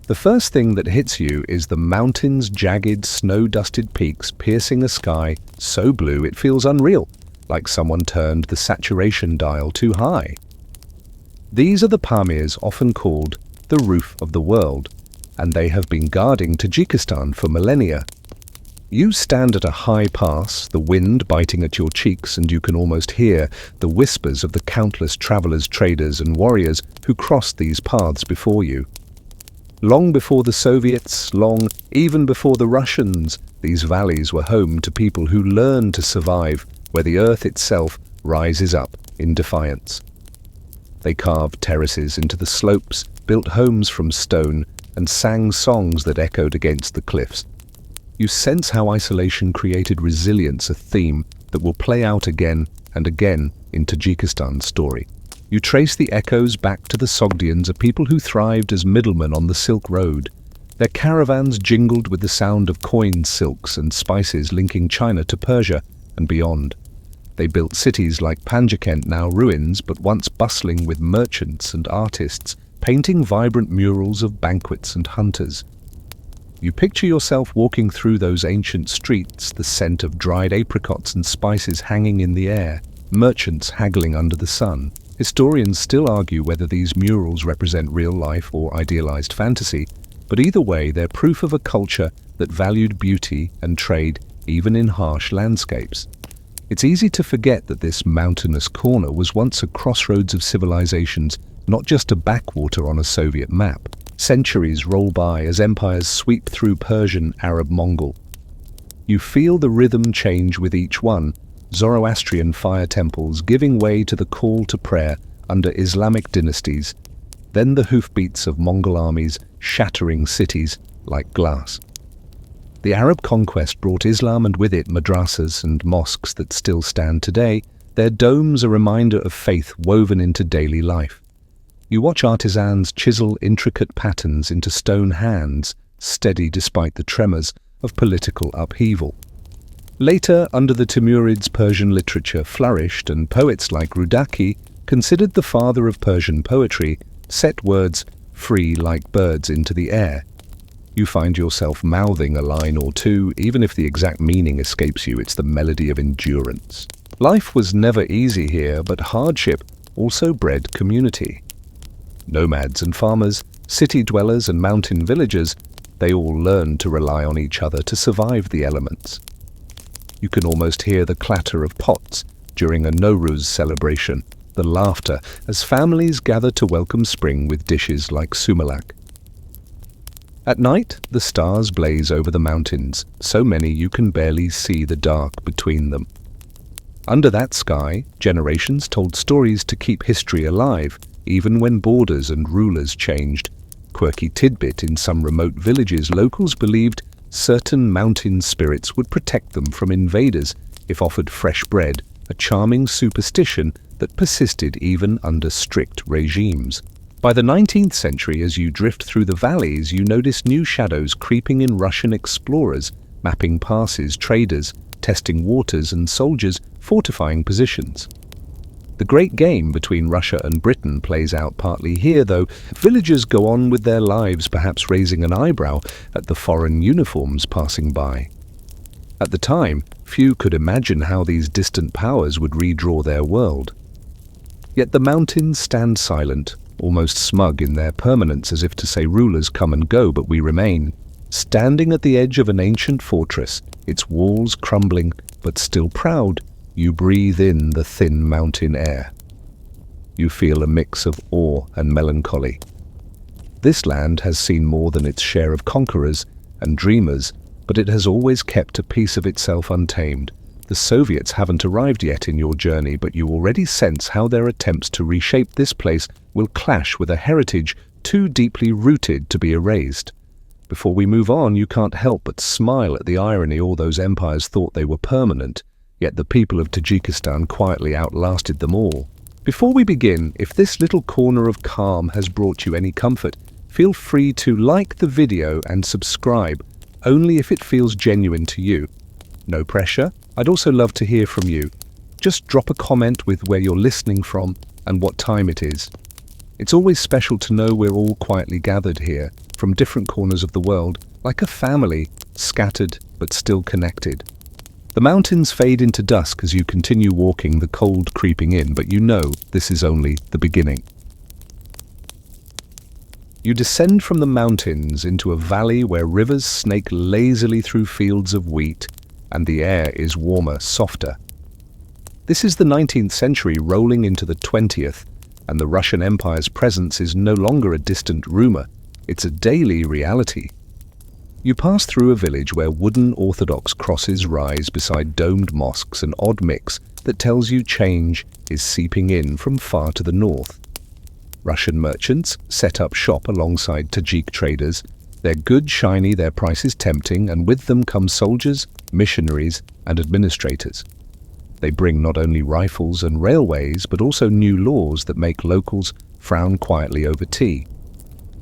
The first thing that hits you is the mountains' jagged, snow-dusted peaks piercing a sky so blue it feels unreal, like someone turned the saturation dial too high. These are the Pamirs, often called the roof of the world, and they have been guarding Tajikistan for millennia. You stand at a high pass, the wind biting at your cheeks, and you can almost hear the whispers of the countless travelers, traders, and warriors who crossed these paths before you. Long before the Soviets, long even before the Russians, these valleys were home to people who learned to survive where the earth itself rises up in defiance. They carved terraces into the slopes, built homes from stone, and sang songs that echoed against the cliffs. You sense how isolation created resilience, a theme that will play out again and again in Tajikistan's story. You trace the echoes back to the Sogdians, a people who thrived as middlemen on the Silk Road. Their caravans jingled with the sound of coins, silks, and spices linking China to Persia and beyond. They built cities like Panjikent, now ruins, but once bustling with merchants and artists, painting vibrant murals of banquets and hunters. You picture yourself walking through those ancient streets, the scent of dried apricots and spices hanging in the air, merchants haggling under the sun. Historians still argue whether these murals represent real life or idealized fantasy, but either way, they're proof of a culture that valued beauty and trade even in harsh landscapes. It's easy to forget that this mountainous corner was once a crossroads of civilizations, not just a backwater on a Soviet map. Centuries roll by as empires sweep through Persian, Arab, Mongol. You feel the rhythm change with each one, Zoroastrian fire temples giving way to the call to prayer under Islamic dynasties, then the hoofbeats of Mongol armies shattering cities like glass. The Arab conquest brought Islam and with it madrasas and mosques that still stand today, their domes a reminder of faith woven into daily life. You watch artisans chisel intricate patterns into stone hands, steady despite the tremors of political upheaval. Later, under the Timurids, Persian literature flourished, and poets like Rudaki, considered the father of Persian poetry, set words free like birds into the air. You find yourself mouthing a line or two, even if the exact meaning escapes you. It's the melody of endurance. Life was never easy here, but hardship also bred community. Nomads and farmers, city dwellers and mountain villagers, they all learned to rely on each other to survive the elements. You can almost hear the clatter of pots during a Nowruz celebration, the laughter as families gather to welcome spring with dishes like sumalak. At night, the stars blaze over the mountains, so many you can barely see the dark between them. Under that sky, generations told stories to keep history alive, even when borders and rulers changed. Quirky tidbit: in some remote villages, locals believed certain mountain spirits would protect them from invaders if offered fresh bread, a charming superstition that persisted even under strict regimes. By the 19th century, as you drift through the valleys, you notice new shadows creeping in: Russian explorers, mapping passes, traders, testing waters, and soldiers fortifying positions. The great game between Russia and Britain plays out partly here, though. Villagers go on with their lives, perhaps raising an eyebrow at the foreign uniforms passing by. At the time, few could imagine how these distant powers would redraw their world. Yet the mountains stand silent, almost smug in their permanence, as if to say, rulers come and go, but we remain. Standing at the edge of an ancient fortress, its walls crumbling, but still proud, you breathe in the thin mountain air. You feel a mix of awe and melancholy. This land has seen more than its share of conquerors and dreamers, but it has always kept a piece of itself untamed. The Soviets haven't arrived yet in your journey, but you already sense how their attempts to reshape this place will clash with a heritage too deeply rooted to be erased. Before we move on, you can't help but smile at the irony. All those empires thought they were permanent, yet the people of Tajikistan quietly outlasted them all. Before we begin, if this little corner of calm has brought you any comfort, feel free to like the video and subscribe, only if it feels genuine to you. No pressure. I'd also love to hear from you. Just drop a comment with where you're listening from and what time it is. It's always special to know we're all quietly gathered here, from different corners of the world, like a family, scattered but still connected. The mountains fade into dusk as you continue walking, the cold creeping in, but you know this is only the beginning. You descend from the mountains into a valley where rivers snake lazily through fields of wheat, and the air is warmer, softer. This is the 19th century rolling into the 20th, and the Russian Empire's presence is no longer a distant rumor, it's a daily reality. You pass through a village where wooden Orthodox crosses rise beside domed mosques, an odd mix that tells you change is seeping in from far to the north. Russian merchants set up shop alongside Tajik traders. They're good, shiny, their prices tempting, and with them come soldiers, missionaries, and administrators. They bring not only rifles and railways, but also new laws that make locals frown quietly over tea.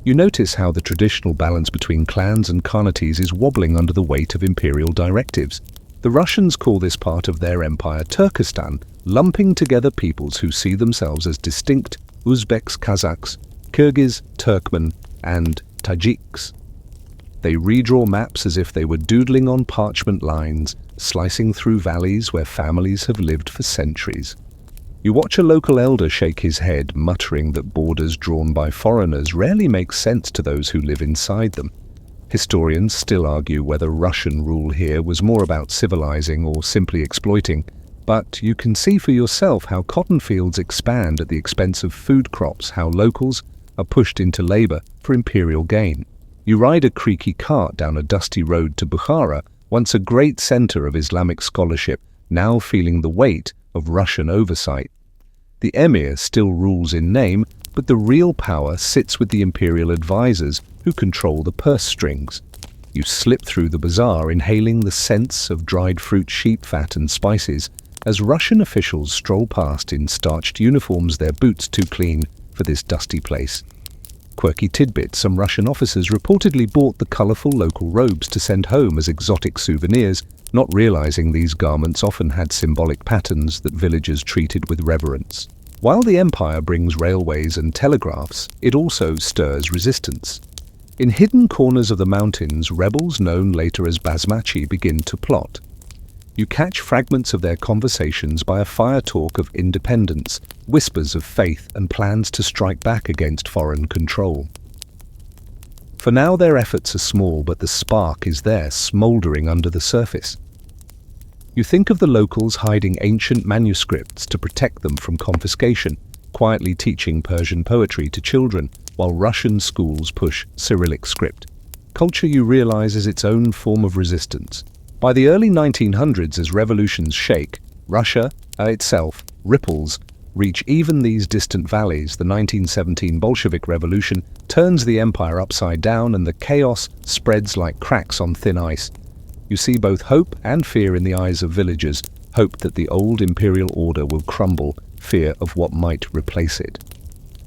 You notice how the traditional balance between clans and khanates is wobbling under the weight of imperial directives. The Russians call this part of their empire Turkestan, lumping together peoples who see themselves as distinct: Uzbeks, Kazakhs, Kyrgyz, Turkmen, and Tajiks. They redraw maps as if they were doodling on parchment lines, slicing through valleys where families have lived for centuries. You watch a local elder shake his head, muttering that borders drawn by foreigners rarely make sense to those who live inside them. Historians still argue whether Russian rule here was more about civilizing or simply exploiting, but you can see for yourself how cotton fields expand at the expense of food crops, how locals are pushed into labor for imperial gain. You ride a creaky cart down a dusty road to Bukhara, once a great center of Islamic scholarship, now feeling the weight of Russian oversight. The emir still rules in name, but the real power sits with the imperial advisors who control the purse strings. You slip through the bazaar, inhaling the scents of dried fruit, sheep fat, and spices, as Russian officials stroll past in starched uniforms, their boots too clean for this dusty place. Quirky tidbit: some Russian officers reportedly bought the colorful local robes to send home as exotic souvenirs, not realizing these garments often had symbolic patterns that villagers treated with reverence. While the empire brings railways and telegraphs, it also stirs resistance. In hidden corners of the mountains, rebels known later as Basmachi begin to plot. You catch fragments of their conversations by a fire talk of independence, whispers of faith, and plans to strike back against foreign control. For now their efforts are small, but the spark is there, smoldering under the surface. You think of the locals hiding ancient manuscripts to protect them from confiscation, quietly teaching Persian poetry to children, while Russian schools push Cyrillic script. Culture, you realize, is its own form of resistance. By the early 1900s, as revolutions shake, Russia itself ripples reach even these distant valleys. The 1917 Bolshevik Revolution turns the empire upside down, and the chaos spreads like cracks on thin ice. You see both hope and fear in the eyes of villagers, hope that the old imperial order will crumble, fear of what might replace it.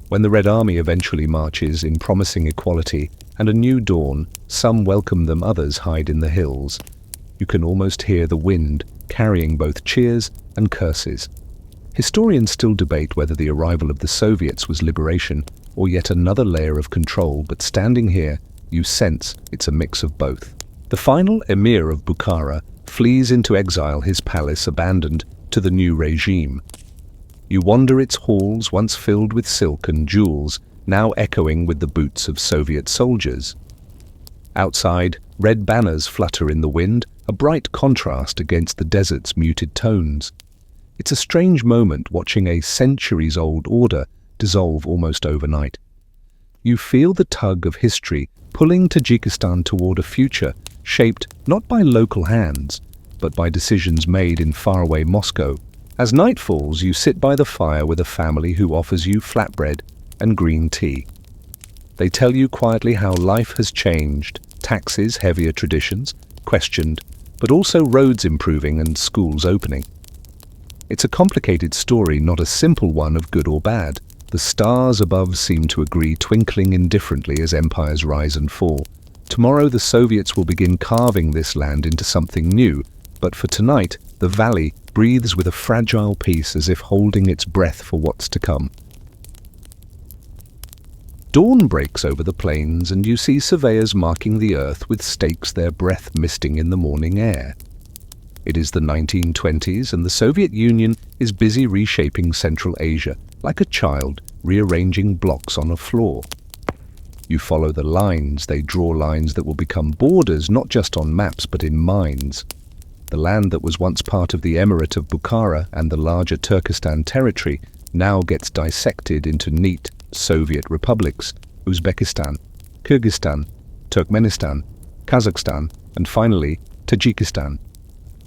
When the Red Army eventually marches in promising equality and a new dawn, some welcome them, others hide in the hills. You can almost hear the wind carrying both cheers and curses. Historians still debate whether the arrival of the Soviets was liberation or yet another layer of control, but standing here, you sense it's a mix of both. The final emir of Bukhara flees into exile, his palace abandoned to the new regime. You wander its halls, once filled with silk and jewels, now echoing with the boots of Soviet soldiers. Outside, red banners flutter in the wind, a bright contrast against the desert's muted tones. It's a strange moment watching a centuries-old order dissolve almost overnight. You feel the tug of history pulling Tajikistan toward a future shaped not by local hands, but by decisions made in faraway Moscow. As night falls, you sit by the fire with a family who offers you flatbread and green tea. They tell you quietly how life has changed, taxes, heavier traditions, questioned, but also roads improving and schools opening. It's a complicated story, not a simple one of good or bad. The stars above seem to agree, twinkling indifferently as empires rise and fall. Tomorrow the Soviets will begin carving this land into something new, but for tonight, the valley breathes with a fragile peace, as if holding its breath for what's to come. Dawn breaks over the plains and you see surveyors marking the earth with stakes, their breath misting in the morning air. It is the 1920s and the Soviet Union is busy reshaping Central Asia, like a child rearranging blocks on a floor. You follow the lines, they draw lines that will become borders not just on maps but in minds. The land that was once part of the Emirate of Bukhara and the larger Turkestan territory now gets dissected into neat Soviet republics: Uzbekistan, Kyrgyzstan, Turkmenistan, Kazakhstan, and finally Tajikistan.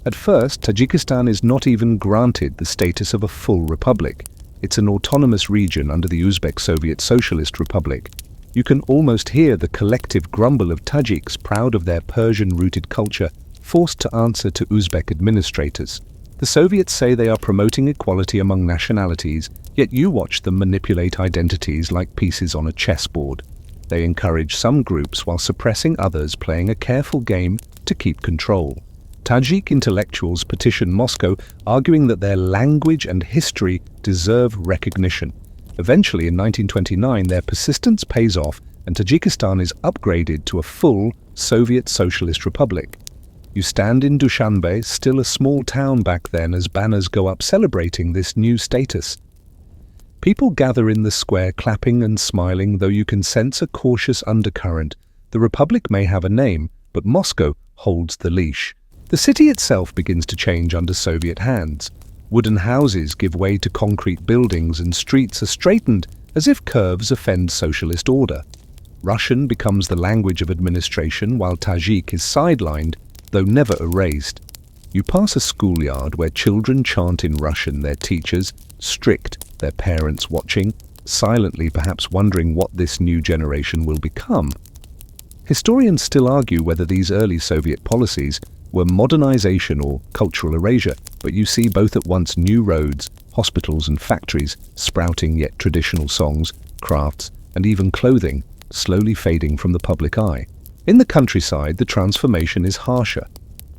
At first, Tajikistan is not even granted the status of a full republic. It's an autonomous region under the Uzbek Soviet Socialist Republic. You can almost hear the collective grumble of Tajiks proud of their Persian-rooted culture, forced to answer to Uzbek administrators. The Soviets say they are promoting equality among nationalities, yet you watch them manipulate identities like pieces on a chessboard. They encourage some groups while suppressing others, playing a careful game to keep control. Tajik intellectuals petition Moscow, arguing that their language and history deserve recognition. Eventually, in 1929, their persistence pays off and Tajikistan is upgraded to a full Soviet Socialist Republic. You stand in Dushanbe, still a small town back then, as banners go up celebrating this new status. People gather in the square clapping and smiling, though you can sense a cautious undercurrent. The republic may have a name, but Moscow holds the leash. The city itself begins to change under Soviet hands. Wooden houses give way to concrete buildings and streets are straightened as if curves offend socialist order. Russian becomes the language of administration while Tajik is sidelined, though never erased. You pass a schoolyard where children chant in Russian, their teachers strict, their parents watching, silently perhaps wondering what this new generation will become. Historians still argue whether these early Soviet policies were modernization or cultural erasure, but you see both at once: new roads, hospitals and factories sprouting, yet traditional songs, crafts, and even clothing slowly fading from the public eye. In the countryside, the transformation is harsher.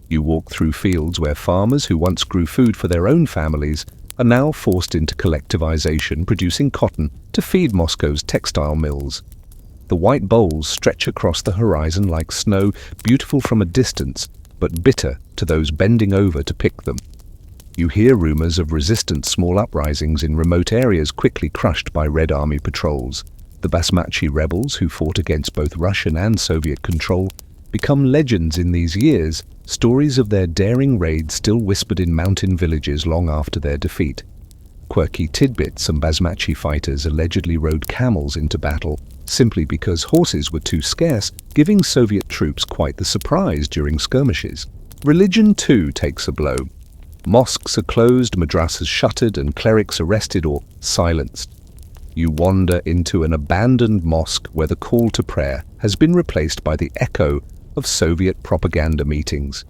You walk through fields where farmers who once grew food for their own families are now forced into collectivization, producing cotton to feed Moscow's textile mills. The white bowls stretch across the horizon like snow, beautiful from a distance, but bitter to those bending over to pick them. You hear rumors of resistant small uprisings in remote areas quickly crushed by Red Army patrols. The Basmachi rebels, who fought against both Russian and Soviet control, become legends in these years, stories of their daring raids still whispered in mountain villages long after their defeat. Quirky tidbits: some Basmachi fighters allegedly rode camels into battle simply because horses were too scarce, giving Soviet troops quite the surprise during skirmishes. Religion too takes a blow. Mosques are closed, madrasas shuttered, and clerics arrested or silenced. You wander into an abandoned mosque where the call to prayer has been replaced by the echo of Soviet propaganda meetings.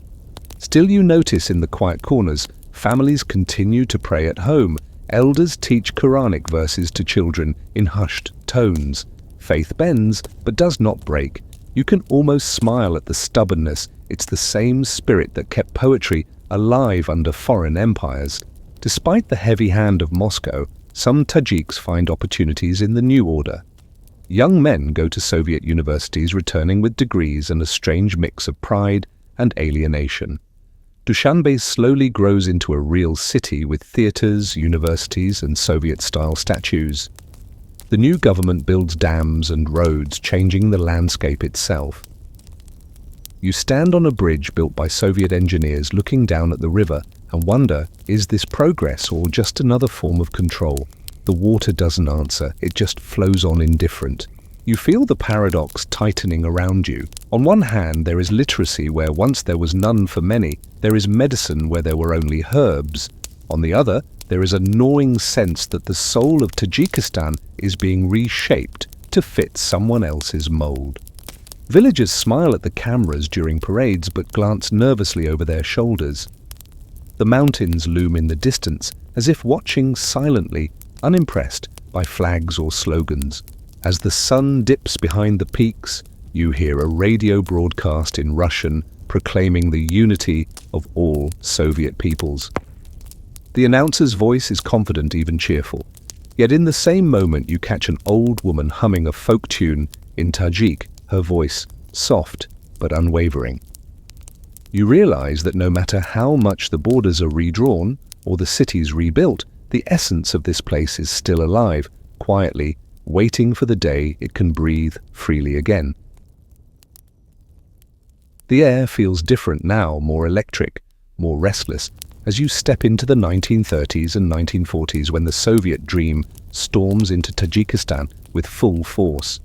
Still, you notice in the quiet corners, families continue to pray at home. Elders teach Quranic verses to children in hushed tones. Faith bends, but does not break. You can almost smile at the stubbornness. It's the same spirit that kept poetry alive under foreign empires. Despite the heavy hand of Moscow, some Tajiks find opportunities in the new order. Young men go to Soviet universities, returning with degrees and a strange mix of pride and alienation. Dushanbe slowly grows into a real city with theaters, universities, and Soviet-style statues. The new government builds dams and roads, changing the landscape itself. You stand on a bridge built by Soviet engineers looking down at the river and wonder, is this progress or just another form of control? The water doesn't answer, it just flows on indifferent. You feel the paradox tightening around you. On one hand, there is literacy where once there was none for many. There is medicine where there were only herbs. On the other, there is a gnawing sense that the soul of Tajikistan is being reshaped to fit someone else's mold. Villagers smile at the cameras during parades but glance nervously over their shoulders. The mountains loom in the distance, as if watching silently, unimpressed by flags or slogans. As the sun dips behind the peaks, you hear a radio broadcast in Russian proclaiming the unity of all Soviet peoples. The announcer's voice is confident, even cheerful. Yet in the same moment you catch an old woman humming a folk tune in Tajik, her voice soft but unwavering. You realize that no matter how much the borders are redrawn or the cities rebuilt, the essence of this place is still alive, quietly, waiting for the day it can breathe freely again. The air feels different now, more electric, more restless, as you step into the 1930s and 1940s when the Soviet dream storms into Tajikistan with full force.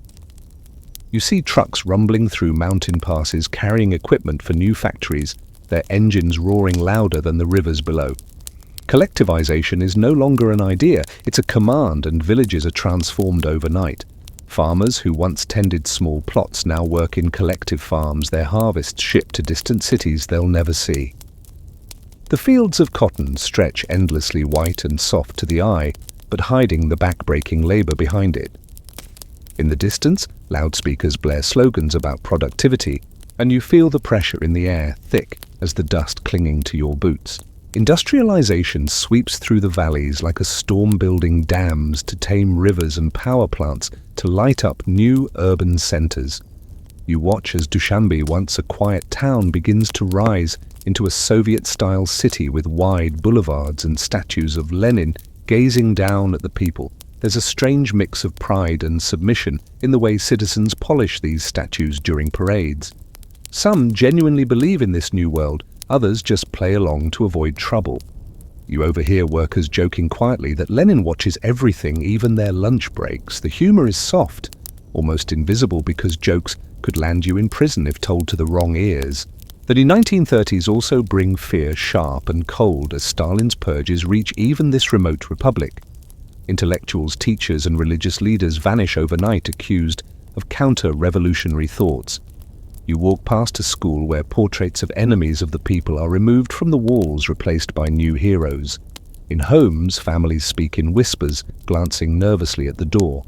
You see trucks rumbling through mountain passes carrying equipment for new factories, their engines roaring louder than the rivers below. Collectivization is no longer an idea, it's a command, and villages are transformed overnight. Farmers who once tended small plots now work in collective farms, their harvests shipped to distant cities they'll never see. The fields of cotton stretch endlessly white and soft to the eye, but hiding the back-breaking labor behind it. In the distance, loudspeakers blare slogans about productivity, and you feel the pressure in the air thick as the dust clinging to your boots. Industrialization sweeps through the valleys like a storm building dams to tame rivers and power plants to light up new urban centers. You watch as Dushanbe, once a quiet town, begins to rise into a Soviet-style city with wide boulevards and statues of Lenin gazing down at the people. There's a strange mix of pride and submission in the way citizens polish these statues during parades. Some genuinely believe in this new world, others just play along to avoid trouble. You overhear workers joking quietly that Lenin watches everything, even their lunch breaks. The humor is soft, almost invisible, because jokes could land you in prison if told to the wrong ears. The 1930s also bring fear sharp and cold as Stalin's purges reach even this remote republic. Intellectuals, teachers, and religious leaders vanish overnight, accused of counter-revolutionary thoughts. You walk past a school where portraits of enemies of the people are removed from the walls, replaced by new heroes. In homes, families speak in whispers, glancing nervously at the door.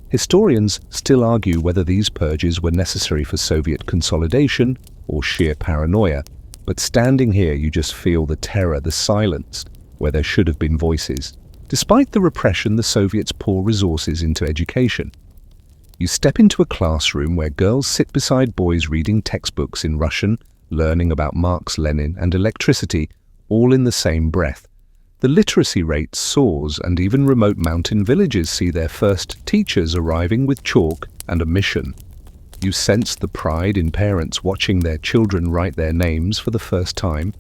Historians still argue whether these purges were necessary for Soviet consolidation or sheer paranoia, but standing here you just feel the terror, the silence, where there should have been voices. Despite the repression, the Soviets pour resources into education. You step into a classroom where girls sit beside boys reading textbooks in Russian, learning about Marx, Lenin, and electricity, all in the same breath. The literacy rate soars, and even remote mountain villages see their first teachers arriving with chalk and a mission. You sense the pride in parents watching their children write their names for the first time.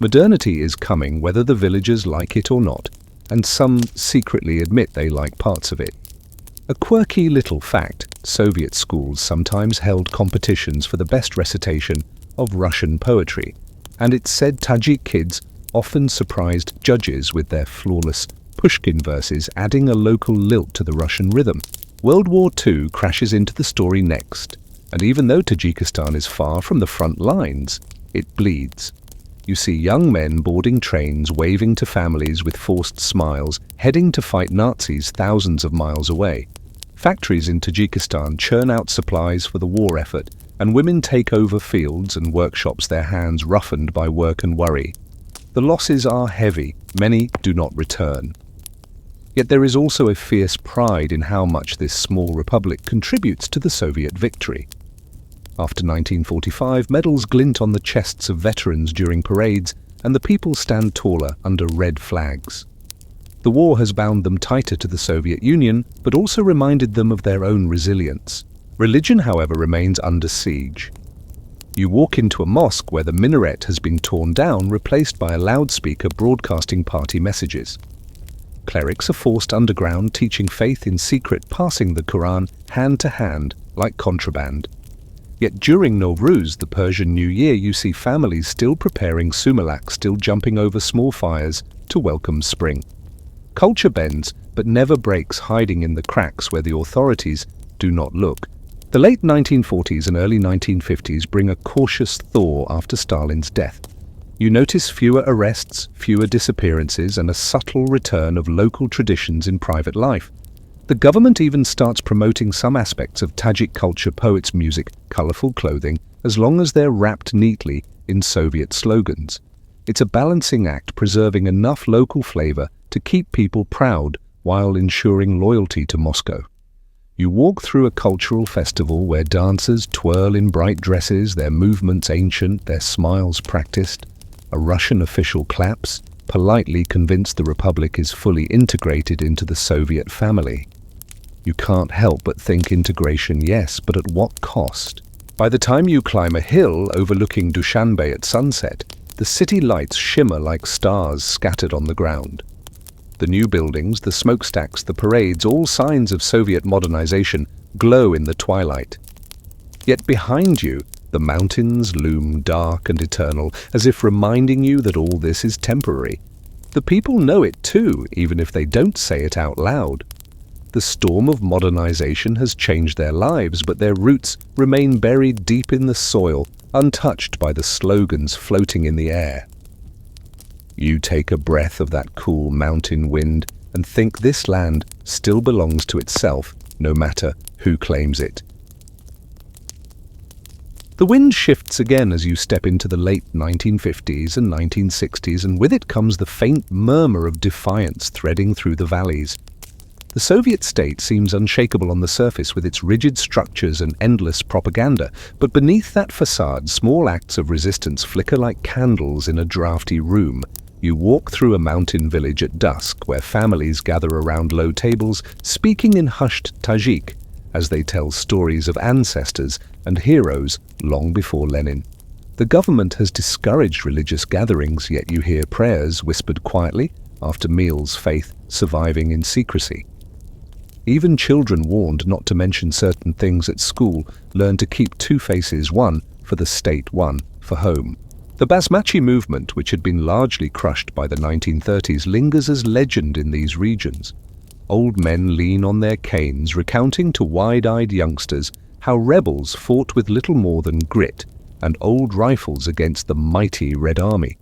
Modernity is coming, whether the villagers like it or not, and some secretly admit they like parts of it. A quirky little fact: Soviet schools sometimes held competitions for the best recitation of Russian poetry, and it's said Tajik kids often surprised judges with their flawless Pushkin verses, adding a local lilt to the Russian rhythm. World War II crashes into the story next, and even though Tajikistan is far from the front lines, it bleeds. You see young men boarding trains, waving to families with forced smiles, heading to fight Nazis thousands of miles away. Factories in Tajikistan churn out supplies for the war effort, and women take over fields and workshops, their hands roughened by work and worry. The losses are heavy, many do not return. Yet there is also a fierce pride in how much this small republic contributes to the Soviet victory. After 1945, medals glint on the chests of veterans during parades, and the people stand taller under red flags. The war has bound them tighter to the Soviet Union, but also reminded them of their own resilience. Religion, however, remains under siege. You walk into a mosque where the minaret has been torn down, replaced by a loudspeaker broadcasting party messages. Clerics are forced underground, teaching faith in secret, passing the Quran hand to hand like contraband. Yet during Nowruz, the Persian New Year, you see families still preparing sumalak, still jumping over small fires to welcome spring. Culture bends, but never breaks, hiding in the cracks where the authorities do not look. The late 1940s and early 1950s bring a cautious thaw after Stalin's death. You notice fewer arrests, fewer disappearances, and a subtle return of local traditions in private life. The government even starts promoting some aspects of Tajik culture: poets, music, colorful clothing, as long as they're wrapped neatly in Soviet slogans. It's a balancing act, preserving enough local flavor to keep people proud while ensuring loyalty to Moscow. You walk through a cultural festival where dancers twirl in bright dresses, their movements ancient, their smiles practiced. A Russian official claps, politely convinced the Republic is fully integrated into the Soviet family. You can't help but think integration, yes, but at what cost? By the time you climb a hill overlooking Dushanbe at sunset, the city lights shimmer like stars scattered on the ground. The new buildings, the smokestacks, the parades, all signs of Soviet modernization, glow in the twilight. Yet behind you, the mountains loom dark and eternal, as if reminding you that all this is temporary. The people know it too, even if they don't say it out loud. The storm of modernization has changed their lives, but their roots remain buried deep in the soil, untouched by the slogans floating in the air. You take a breath of that cool mountain wind and think this land still belongs to itself, no matter who claims it. The wind shifts again as you step into the late 1950s and 1960s, and with it comes the faint murmur of defiance threading through the valleys. The Soviet state seems unshakable on the surface with its rigid structures and endless propaganda, but beneath that facade, small acts of resistance flicker like candles in a drafty room. You walk through a mountain village at dusk where families gather around low tables, speaking in hushed Tajik as they tell stories of ancestors and heroes long before Lenin. The government has discouraged religious gatherings, yet you hear prayers whispered quietly after meals, faith surviving in secrecy. Even children warned not to mention certain things at school learn to keep two faces, one for the state, one for home. The Basmachi movement, which had been largely crushed by the 1930s, lingers as legend in these regions. Old men lean on their canes, recounting to wide-eyed youngsters how rebels fought with little more than grit and old rifles against the mighty Red Army.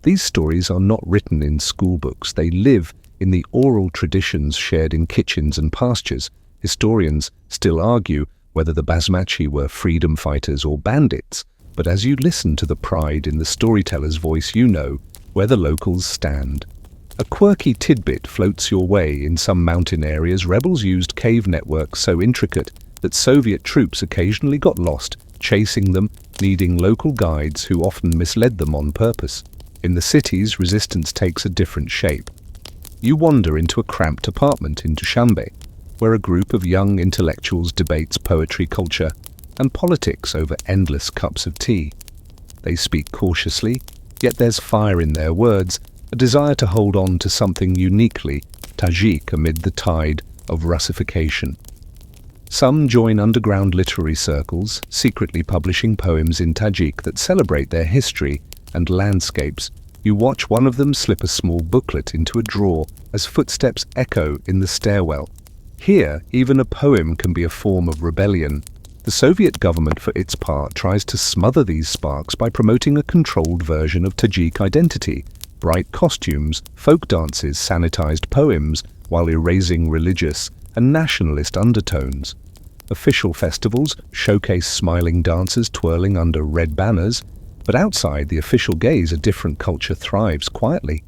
These stories are not written in schoolbooks. They live in the oral traditions shared in kitchens and pastures. Historians still argue whether the Basmachi were freedom fighters or bandits, but as you listen to the pride in the storyteller's voice, you know where the locals stand. A quirky tidbit floats your way. In some mountain areas, rebels used cave networks so intricate that Soviet troops occasionally got lost, chasing them, needing local guides who often misled them on purpose. In the cities, resistance takes a different shape. You wander into a cramped apartment in Dushanbe, where a group of young intellectuals debates poetry, culture, and politics over endless cups of tea. They speak cautiously, yet there's fire in their words, a desire to hold on to something uniquely Tajik amid the tide of Russification. Some join underground literary circles, secretly publishing poems in Tajik that celebrate their history and landscapes. You watch one of them slip a small booklet into a drawer as footsteps echo in the stairwell. Here, even a poem can be a form of rebellion. The Soviet government, for its part, tries to smother these sparks by promoting a controlled version of Tajik identity, bright costumes, folk dances, sanitized poems, while erasing religious and nationalist undertones. Official festivals showcase smiling dancers twirling under red banners, but outside the official gaze, a different culture thrives quietly.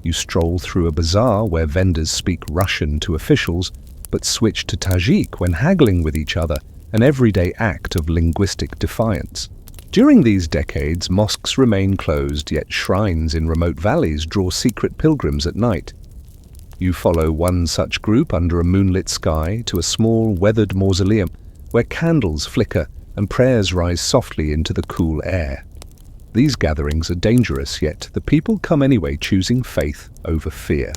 You stroll through a bazaar where vendors speak Russian to officials, but switch to Tajik when haggling with each other, an everyday act of linguistic defiance. During these decades, mosques remain closed, yet shrines in remote valleys draw secret pilgrims at night. You follow one such group under a moonlit sky to a small, weathered mausoleum where candles flicker and prayers rise softly into the cool air. These gatherings are dangerous, yet the people come anyway, choosing faith over fear.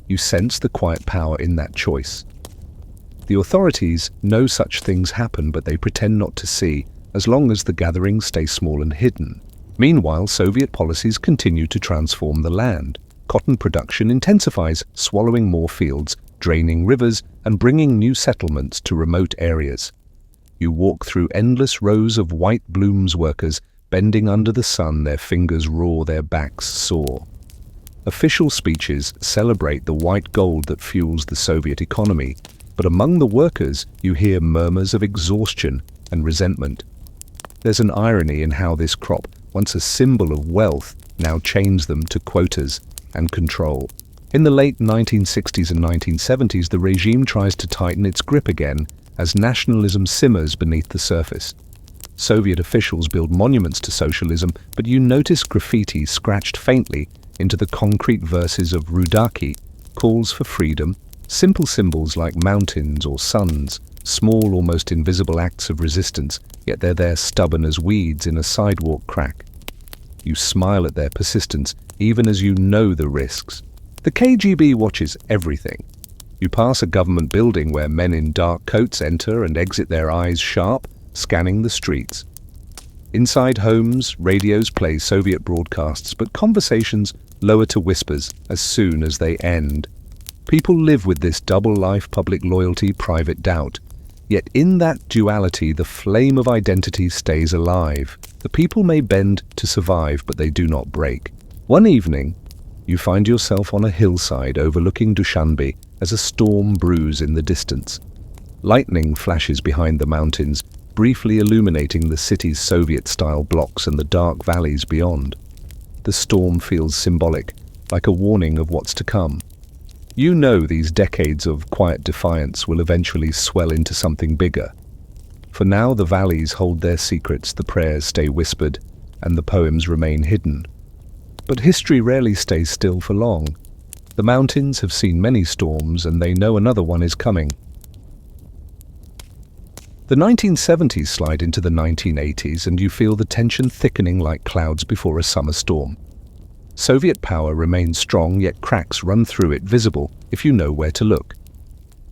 You sense the quiet power in that choice. The authorities know such things happen, but they pretend not to see, as long as the gatherings stay small and hidden. Meanwhile, Soviet policies continue to transform the land. Cotton production intensifies, swallowing more fields, draining rivers, and bringing new settlements to remote areas. You walk through endless rows of white blooms workers, bending under the sun, their fingers raw, their backs sore. Official speeches celebrate the white gold that fuels the Soviet economy, but among the workers you hear murmurs of exhaustion and resentment. There's an irony in how this crop, once a symbol of wealth, now chains them to quotas and control. In the late 1960s and 1970s, the regime tries to tighten its grip again as nationalism simmers beneath the surface. Soviet officials build monuments to socialism, but you notice graffiti scratched faintly into the concrete verses of Rudaki, calls for freedom, simple symbols like mountains or suns, small, almost invisible acts of resistance, yet they're there stubborn as weeds in a sidewalk crack. You smile at their persistence, even as you know the risks. The KGB watches everything. You pass a government building where men in dark coats enter and exit, their eyes sharp, scanning the streets. Inside homes, radios play Soviet broadcasts, but conversations lower to whispers as soon as they end. People live with this double life: public loyalty, private doubt. Yet in that duality, the flame of identity stays alive. The people may bend to survive, but they do not break. One evening, you find yourself on a hillside overlooking Dushanbe as a storm brews in the distance. Lightning flashes behind the mountains, briefly illuminating the city's Soviet-style blocks and the dark valleys beyond. The storm feels symbolic, like a warning of what's to come. You know these decades of quiet defiance will eventually swell into something bigger. For now, the valleys hold their secrets, the prayers stay whispered, and the poems remain hidden. But history rarely stays still for long. The mountains have seen many storms, and they know another one is coming. The 1970s slide into the 1980s, and you feel the tension thickening like clouds before a summer storm. Soviet power remains strong, yet cracks run through it, visible if you know where to look.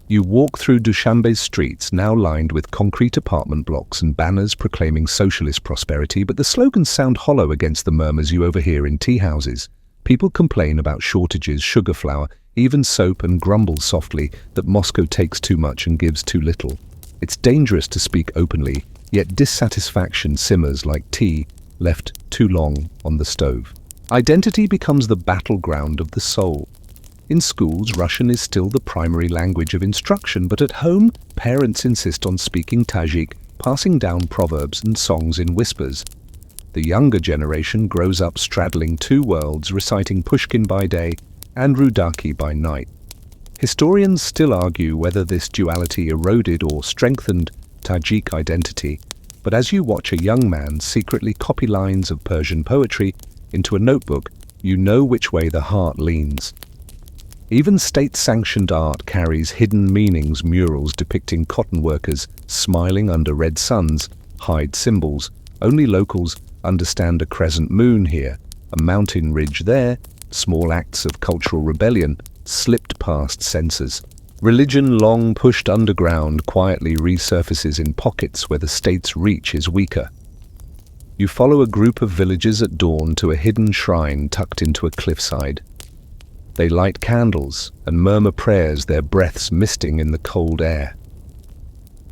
You walk through Dushanbe's streets, now lined with concrete apartment blocks and banners proclaiming socialist prosperity, but the slogans sound hollow against the murmurs you overhear in tea houses. People complain about shortages, sugar, flour, even soap, and grumble softly that Moscow takes too much and gives too little. It's dangerous to speak openly, yet dissatisfaction simmers like tea left too long on the stove. Identity becomes the battleground of the soul. In schools, Russian is still the primary language of instruction, but at home, parents insist on speaking Tajik, passing down proverbs and songs in whispers. The younger generation grows up straddling two worlds, reciting Pushkin by day and Rudaki by night. Historians still argue whether this duality eroded or strengthened Tajik identity, but as you watch a young man secretly copy lines of Persian poetry into a notebook, you know which way the heart leans. Even state-sanctioned art carries hidden meanings. Murals depicting cotton workers smiling under red suns hide symbols. Only locals understand a crescent moon here, a mountain ridge there. Small acts of cultural rebellion slipped past censors. Religion, long pushed underground, quietly resurfaces in pockets where the state's reach is weaker. You follow a group of villagers at dawn to a hidden shrine tucked into a cliffside. They light candles and murmur prayers, their breaths misting in the cold air.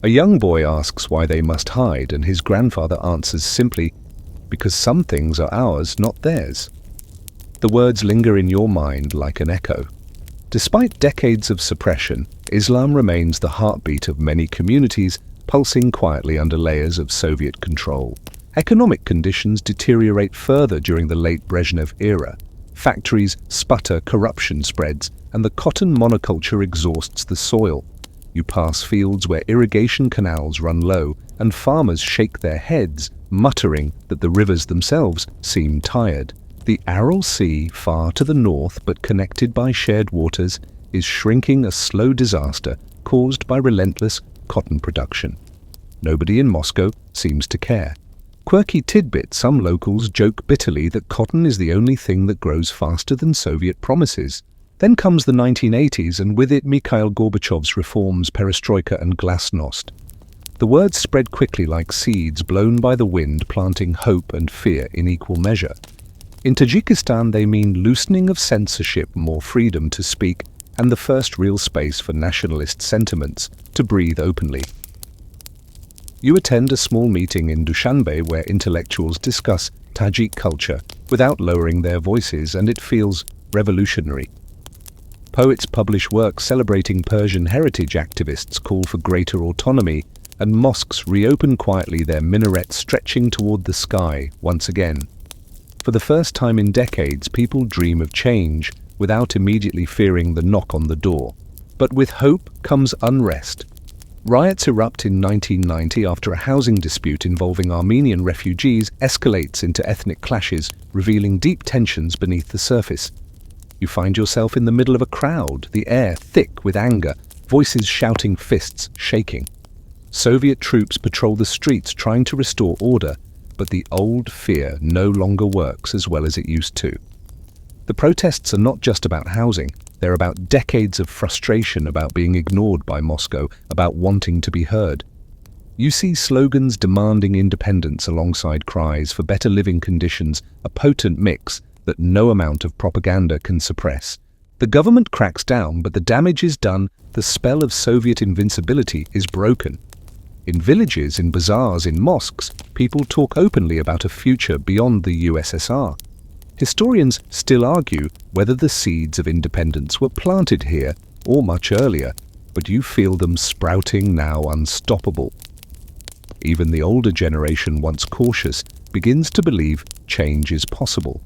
A young boy asks why they must hide, and his grandfather answers simply, because some things are ours, not theirs. The words linger in your mind like an echo. Despite decades of suppression, Islam remains the heartbeat of many communities, pulsing quietly under layers of Soviet control. Economic conditions deteriorate further during the late Brezhnev era. Factories sputter, corruption spreads, and the cotton monoculture exhausts the soil. You pass fields where irrigation canals run low, and farmers shake their heads, muttering that the rivers themselves seem tired. The Aral Sea, far to the north but connected by shared waters, is shrinking, a slow disaster caused by relentless cotton production. Nobody in Moscow seems to care. Quirky tidbit: some locals joke bitterly that cotton is the only thing that grows faster than Soviet promises. Then comes the 1980s, and with it Mikhail Gorbachev's reforms, perestroika and glasnost. The words spread quickly like seeds blown by the wind, planting hope and fear in equal measure. In Tajikistan, they mean loosening of censorship, more freedom to speak, and the first real space for nationalist sentiments to breathe openly. You attend a small meeting in Dushanbe where intellectuals discuss Tajik culture without lowering their voices, and it feels revolutionary. Poets publish works celebrating Persian heritage, activists call for greater autonomy, and mosques reopen quietly, their minarets stretching toward the sky once again. For the first time in decades, people dream of change, without immediately fearing the knock on the door. But with hope comes unrest. Riots erupt in 1990 after a housing dispute involving Armenian refugees escalates into ethnic clashes, revealing deep tensions beneath the surface. You find yourself in the middle of a crowd, the air thick with anger, voices shouting, fists shaking. Soviet troops patrol the streets trying to restore order, but the old fear no longer works as well as it used to. The protests are not just about housing, they're about decades of frustration about being ignored by Moscow, about wanting to be heard. You see slogans demanding independence alongside cries for better living conditions, a potent mix that no amount of propaganda can suppress. The government cracks down, but the damage is done, the spell of Soviet invincibility is broken. In villages, in bazaars, in mosques, people talk openly about a future beyond the USSR. Historians still argue whether the seeds of independence were planted here or much earlier, but you feel them sprouting now unstoppable. Even the older generation, once cautious, begins to believe change is possible.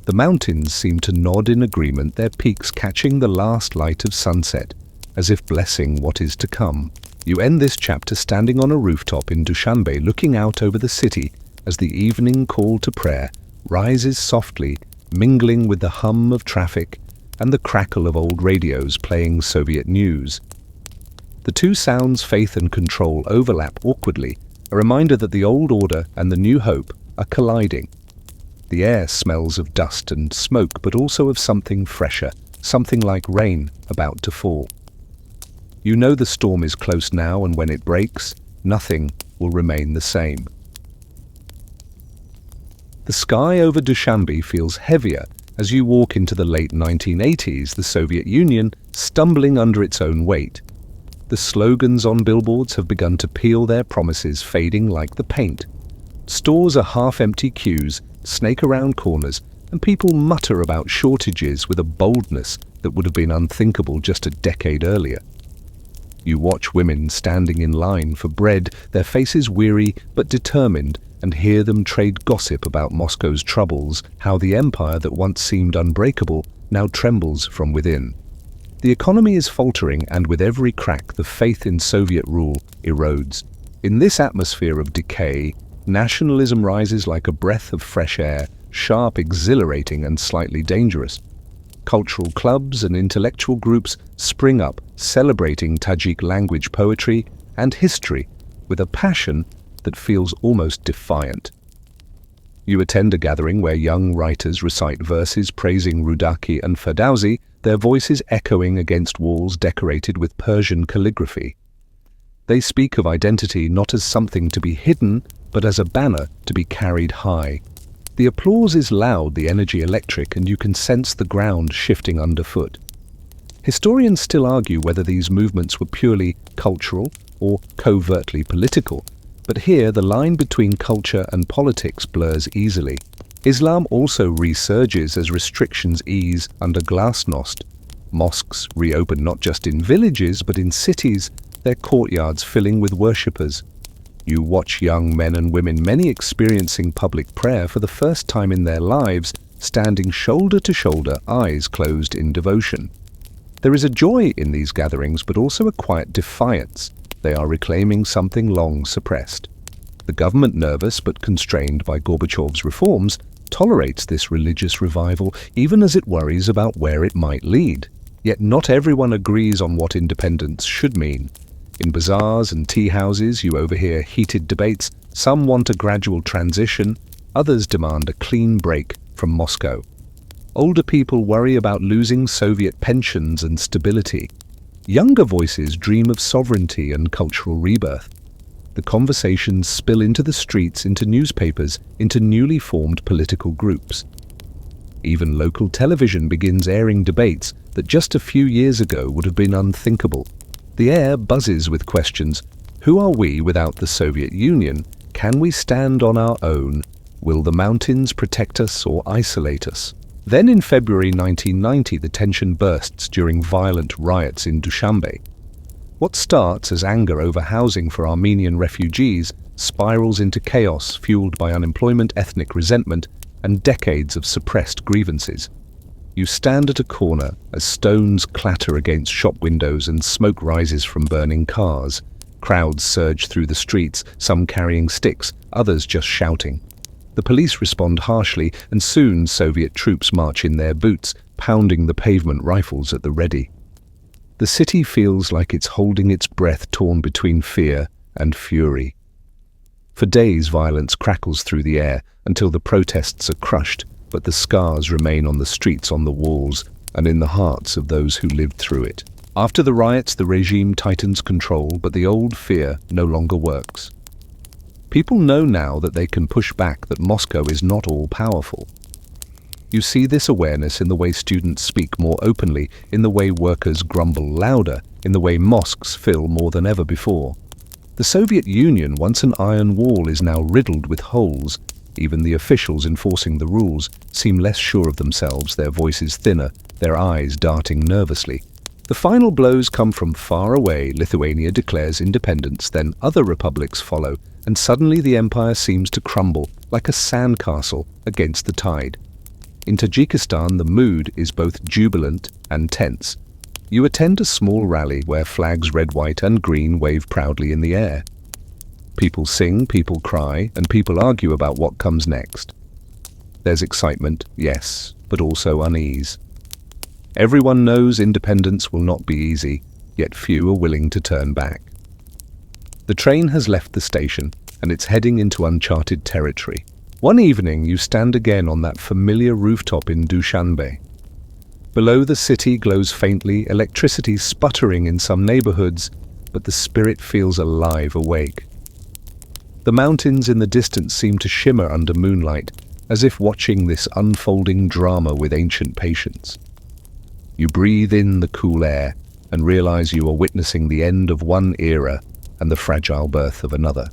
The mountains seem to nod in agreement, their peaks catching the last light of sunset, as if blessing what is to come. You end this chapter standing on a rooftop in Dushanbe, looking out over the city as the evening call to prayer rises softly, mingling with the hum of traffic and the crackle of old radios playing Soviet news. The two sounds, faith and control, overlap awkwardly, a reminder that the old order and the new hope are colliding. The air smells of dust and smoke, but also of something fresher, something like rain about to fall. You know the storm is close now, and when it breaks, nothing will remain the same. The sky over Dushanbe feels heavier as you walk into the late 1980s, the Soviet Union stumbling under its own weight. The slogans on billboards have begun to peel their promises, fading like the paint. Stores are half-empty queues, snake around corners, and people mutter about shortages with a boldness that would have been unthinkable just a decade earlier. You watch women standing in line for bread, their faces weary but determined, and hear them trade gossip about Moscow's troubles, how the empire that once seemed unbreakable now trembles from within. The economy is faltering, and with every crack, the faith in Soviet rule erodes. In this atmosphere of decay, nationalism rises like a breath of fresh air, sharp, exhilarating, and slightly dangerous. Cultural clubs and intellectual groups spring up, celebrating Tajik language, poetry, and history with a passion that feels almost defiant. You attend a gathering where young writers recite verses praising Rudaki and Ferdowsi, their voices echoing against walls decorated with Persian calligraphy. They speak of identity not as something to be hidden, but as a banner to be carried high. The applause is loud, the energy electric, and you can sense the ground shifting underfoot. Historians still argue whether these movements were purely cultural or covertly political, but here the line between culture and politics blurs easily. Islam also resurges as restrictions ease under glasnost. Mosques reopen not just in villages but in cities, their courtyards filling with worshippers. You watch young men and women, many experiencing public prayer for the first time in their lives, standing shoulder to shoulder, eyes closed in devotion. There is a joy in these gatherings, but also a quiet defiance. They are reclaiming something long suppressed. The government, nervous but constrained by Gorbachev's reforms, tolerates this religious revival even as it worries about where it might lead. Yet not everyone agrees on what independence should mean. In bazaars and tea houses, you overhear heated debates. Some want a gradual transition, others demand a clean break from Moscow. Older people worry about losing Soviet pensions and stability. Younger voices dream of sovereignty and cultural rebirth. The conversations spill into the streets, into newspapers, into newly formed political groups. Even local television begins airing debates that just a few years ago would have been unthinkable. The air buzzes with questions. Who are we without the Soviet Union? Can we stand on our own? Will the mountains protect us or isolate us? Then in February 1990, the tension bursts during violent riots in Dushanbe. What starts as anger over housing for Armenian refugees spirals into chaos fueled by unemployment, ethnic resentment, and decades of suppressed grievances. You stand at a corner as stones clatter against shop windows and smoke rises from burning cars. Crowds surge through the streets, some carrying sticks, others just shouting. The police respond harshly, and soon Soviet troops march in their boots, pounding the pavement, rifles at the ready. The city feels like it's holding its breath, torn between fear and fury. For days, violence crackles through the air until the protests are crushed, but the scars remain on the streets, on the walls, and in the hearts of those who lived through it. After the riots, the regime tightens control, but the old fear no longer works. People know now that they can push back, that Moscow is not all-powerful. You see this awareness in the way students speak more openly, in the way workers grumble louder, in the way mosques fill more than ever before. The Soviet Union, once an iron wall, is now riddled with holes. Even the officials enforcing the rules seem less sure of themselves, their voices thinner, their eyes darting nervously. The final blows come from far away. Lithuania declares independence, then other republics follow, and suddenly the empire seems to crumble like a sandcastle against the tide. In Tajikistan, the mood is both jubilant and tense. You attend a small rally where flags red, white, and green wave proudly in the air. People sing, people cry, and people argue about what comes next. There's excitement, yes, but also unease. Everyone knows independence will not be easy, yet few are willing to turn back. The train has left the station, and it's heading into uncharted territory. One evening, you stand again on that familiar rooftop in Dushanbe. Below, the city glows faintly, electricity sputtering in some neighborhoods, but the spirit feels alive, awake. The mountains in the distance seem to shimmer under moonlight, as if watching this unfolding drama with ancient patience. You breathe in the cool air and realize you are witnessing the end of one era and the fragile birth of another.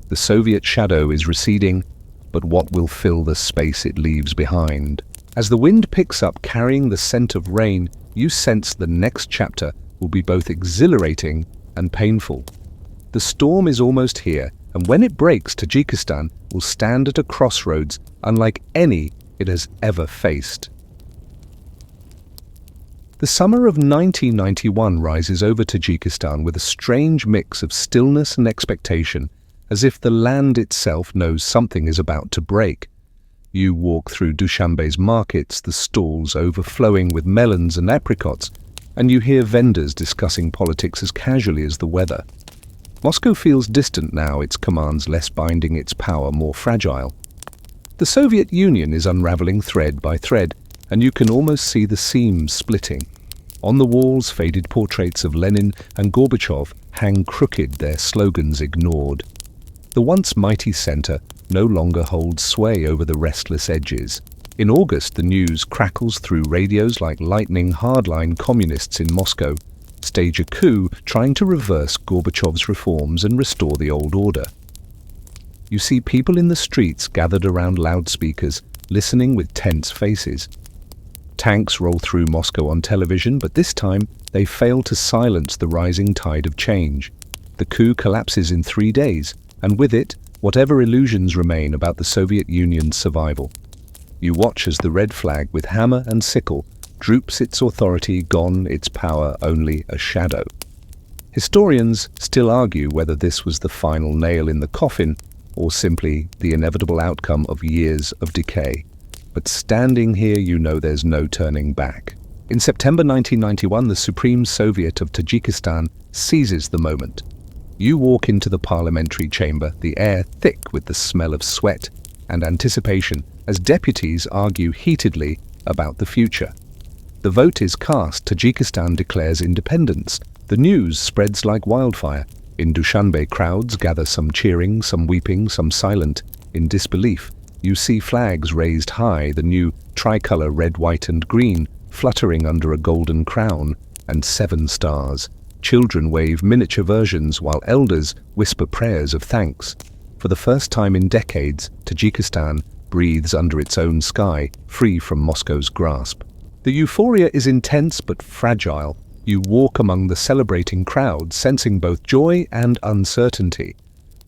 The Soviet shadow is receding, but what will fill the space it leaves behind? As the wind picks up, carrying the scent of rain, you sense the next chapter will be both exhilarating and painful. The storm is almost here, and when it breaks, Tajikistan will stand at a crossroads unlike any it has ever faced. The summer of 1991 rises over Tajikistan with a strange mix of stillness and expectation, as if the land itself knows something is about to break. You walk through Dushanbe's markets, the stalls overflowing with melons and apricots, and you hear vendors discussing politics as casually as the weather. Moscow feels distant now, its commands less binding, its power more fragile. The Soviet Union is unraveling thread by thread, and you can almost see the seams splitting. On the walls, faded portraits of Lenin and Gorbachev hang crooked, their slogans ignored. The once mighty center no longer holds sway over the restless edges. In August, the news crackles through radios like lightning. Hardline communists in Moscow stage a coup trying to reverse Gorbachev's reforms and restore the old order. You see people in the streets gathered around loudspeakers, listening with tense faces. Tanks roll through Moscow on television, but this time they fail to silence the rising tide of change. The coup collapses in 3 days, and with it, whatever illusions remain about the Soviet Union's survival. You watch as the red flag with hammer and sickle droops, its authority gone, its power only a shadow. Historians still argue whether this was the final nail in the coffin or simply the inevitable outcome of years of decay. But standing here, you know there's no turning back. In September 1991, the Supreme Soviet of Tajikistan seizes the moment. You walk into the parliamentary chamber, the air thick with the smell of sweat and anticipation, as deputies argue heatedly about the future. The vote is cast. Tajikistan declares independence. The news spreads like wildfire. In Dushanbe, crowds gather, some cheering, some weeping, some silent in disbelief. You see flags raised high, the new tricolor red, white, and green fluttering under a golden crown, and 7 stars. Children wave miniature versions while elders whisper prayers of thanks. For the first time in decades, Tajikistan breathes under its own sky, free from Moscow's grasp. The euphoria is intense but fragile. You walk among the celebrating crowd, sensing both joy and uncertainty.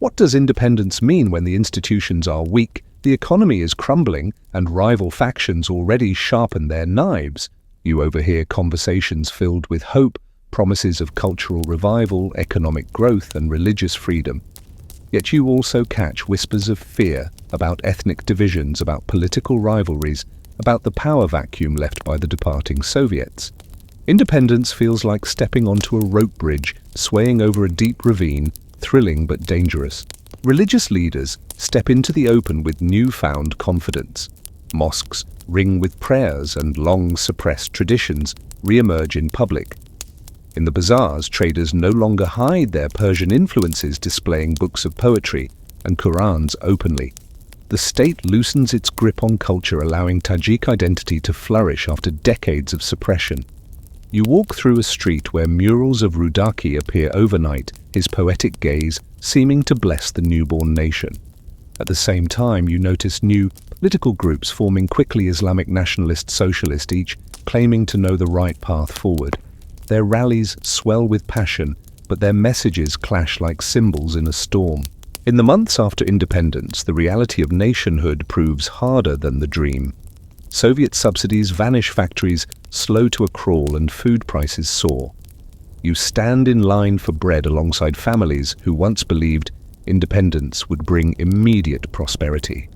What does independence mean when the institutions are weak The economy is crumbling, and rival factions already sharpen their knives. You overhear conversations filled with hope, promises of cultural revival, economic growth, and religious freedom. Yet you also catch whispers of fear about ethnic divisions, about political rivalries, about the power vacuum left by the departing Soviets. Independence feels like stepping onto a rope bridge, swaying over a deep ravine, thrilling but dangerous. Religious leaders step into the open with newfound confidence. Mosques ring with prayers, and long-suppressed traditions re-emerge in public. In the bazaars, traders no longer hide their Persian influences, displaying books of poetry and Qurans openly. The state loosens its grip on culture, allowing Tajik identity to flourish after decades of suppression. You walk through a street where murals of Rudaki appear overnight, his poetic gaze seeming to bless the newborn nation. At the same time, you notice new political groups forming quickly: Islamic nationalist, socialist, each claiming to know the right path forward. Their rallies swell with passion, but their messages clash like cymbals in a storm. In the months after independence, the reality of nationhood proves harder than the dream. Soviet subsidies vanish, factories slow to a crawl, and food prices soar. You stand in line for bread alongside families who once believed independence would bring immediate prosperity.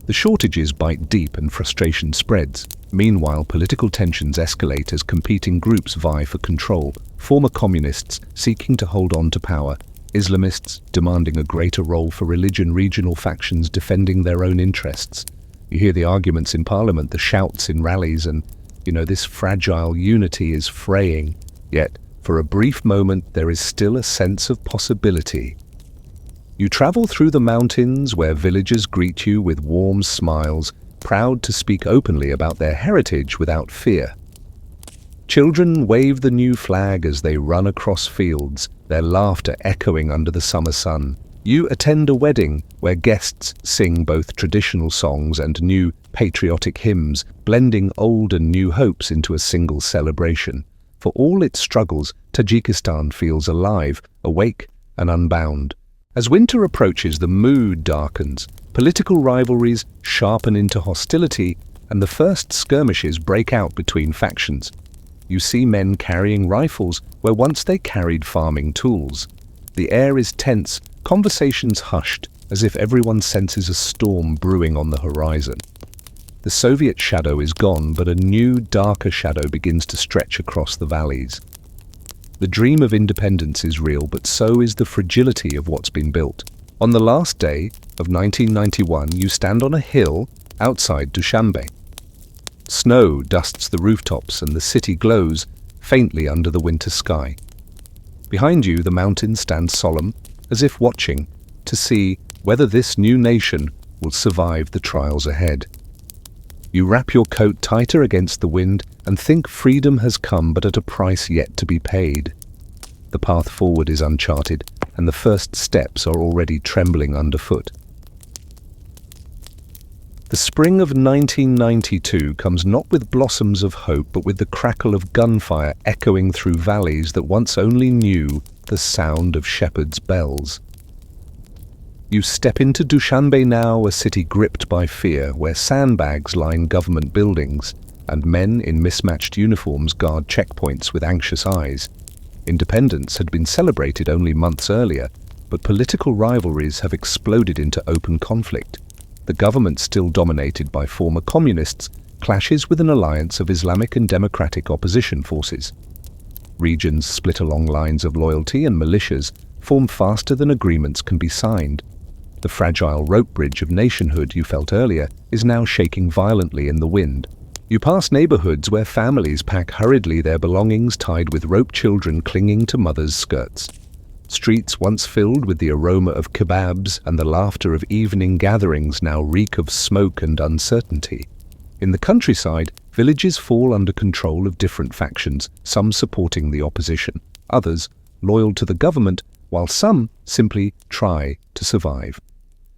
The shortages bite deep and frustration spreads. Meanwhile, political tensions escalate as competing groups vie for control. Former communists seeking to hold on to power, Islamists demanding a greater role for religion, regional factions defending their own interests. You hear the arguments in parliament, the shouts in rallies, and, this fragile unity is fraying. Yet, for a brief moment, there is still a sense of possibility. You travel through the mountains where villagers greet you with warm smiles, proud to speak openly about their heritage without fear. Children wave the new flag as they run across fields, their laughter echoing under the summer sun. You attend a wedding where guests sing both traditional songs and new patriotic hymns, blending old and new hopes into a single celebration. For all its struggles, Tajikistan feels alive, awake, and unbound. As winter approaches, the mood darkens, political rivalries sharpen into hostility, and the first skirmishes break out between factions. You see men carrying rifles where once they carried farming tools. The air is tense, conversations hushed, as if everyone senses a storm brewing on the horizon. The Soviet shadow is gone, but a new, darker shadow begins to stretch across the valleys. The dream of independence is real, but so is the fragility of what's been built. On the last day of 1991, you stand on a hill outside Dushanbe. Snow dusts the rooftops and the city glows faintly under the winter sky. Behind you, the mountains stand solemn, as if watching to see whether this new nation will survive the trials ahead. You wrap your coat tighter against the wind and think freedom has come, but at a price yet to be paid. The path forward is uncharted, and the first steps are already trembling underfoot. The spring of 1992 comes not with blossoms of hope, but with the crackle of gunfire echoing through valleys that once only knew the sound of shepherds' bells. You step into Dushanbe now, a city gripped by fear, where sandbags line government buildings, and men in mismatched uniforms guard checkpoints with anxious eyes. Independence had been celebrated only months earlier, but political rivalries have exploded into open conflict. The government, still dominated by former communists, clashes with an alliance of Islamic and democratic opposition forces. Regions split along lines of loyalty, and militias form faster than agreements can be signed. The fragile rope bridge of nationhood you felt earlier is now shaking violently in the wind. You pass neighborhoods where families pack hurriedly, their belongings tied with rope, children clinging to mothers' skirts. Streets once filled with the aroma of kebabs and the laughter of evening gatherings now reek of smoke and uncertainty. In the countryside, villages fall under control of different factions, some supporting the opposition, others loyal to the government, while some simply try to survive.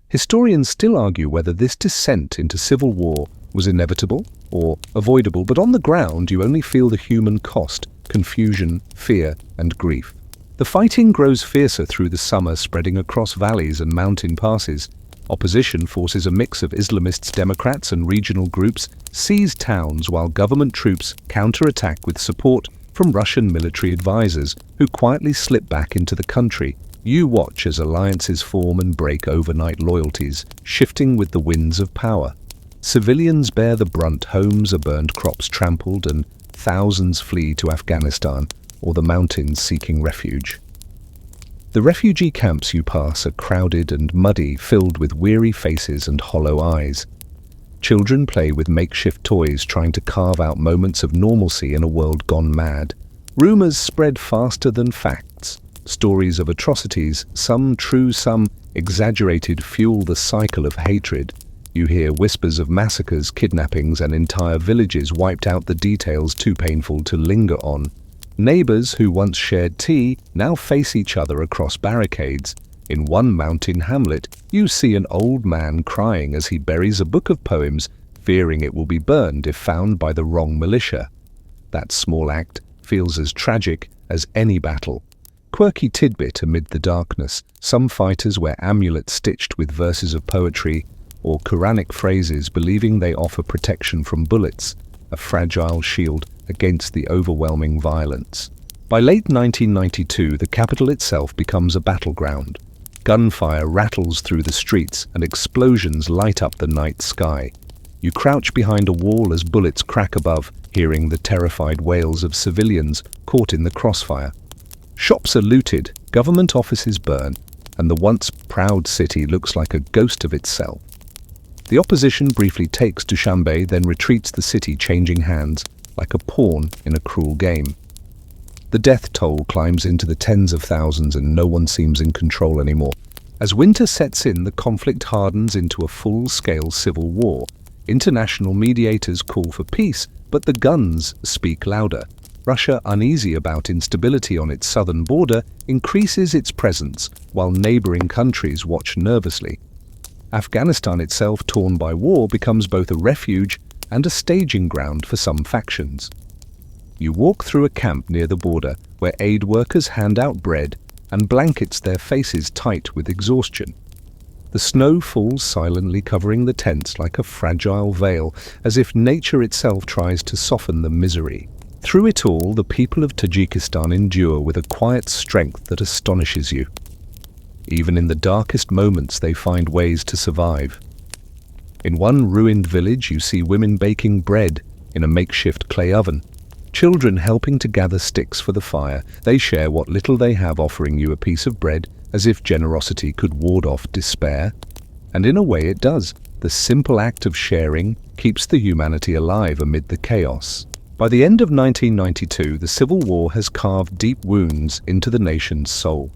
Historians still argue whether this descent into civil war was inevitable or avoidable, but on the ground you only feel the human cost: confusion, fear, and grief. The fighting grows fiercer through the summer, spreading across valleys and mountain passes. Opposition forces, a mix of Islamists, Democrats and regional groups, seize towns while government troops counterattack with support from Russian military advisors who quietly slip back into the country. You watch as alliances form and break overnight loyalties, shifting with the winds of power. Civilians bear the brunt, homes are burned, crops trampled, and thousands flee to Afghanistan or the mountains seeking refuge. The refugee camps you pass are crowded and muddy, filled with weary faces and hollow eyes. Children play with makeshift toys, trying to carve out moments of normalcy in a world gone mad. Rumors spread faster than facts. Stories of atrocities, some true, some exaggerated, fuel the cycle of hatred. You hear whispers of massacres, kidnappings, and entire villages wiped out, the details too painful to linger on. Neighbors who once shared tea now face each other across barricades. In one mountain hamlet, you see an old man crying as he buries a book of poems, fearing it will be burned if found by the wrong militia. That small act feels as tragic as any battle. Quirky tidbit amid the darkness, some fighters wear amulets stitched with verses of poetry or Quranic phrases, believing they offer protection from bullets, a fragile shield against the overwhelming violence. By late 1992, the capital itself becomes a battleground. Gunfire rattles through the streets and explosions light up the night sky. You crouch behind a wall as bullets crack above, hearing the terrified wails of civilians caught in the crossfire. Shops are looted, government offices burn, and the once proud city looks like a ghost of itself. The opposition briefly takes Dushanbe, then retreats, the city changing hands like a pawn in a cruel game. The death toll climbs into the tens of thousands and no one seems in control anymore. As winter sets in, the conflict hardens into a full-scale civil war. International mediators call for peace, but the guns speak louder. Russia, uneasy about instability on its southern border, increases its presence, while neighboring countries watch nervously. Afghanistan itself, torn by war, becomes both a refuge and a staging ground for some factions. You walk through a camp near the border, where aid workers hand out bread and blankets, their faces tight with exhaustion. The snow falls silently, covering the tents like a fragile veil, as if nature itself tries to soften the misery. Through it all, the people of Tajikistan endure with a quiet strength that astonishes you. Even in the darkest moments, they find ways to survive. In one ruined village, you see women baking bread in a makeshift clay oven, children helping to gather sticks for the fire. They share what little they have, offering you a piece of bread as if generosity could ward off despair. And in a way it does. The simple act of sharing keeps the humanity alive amid the chaos. By the end of 1992, the civil war has carved deep wounds into the nation's soul.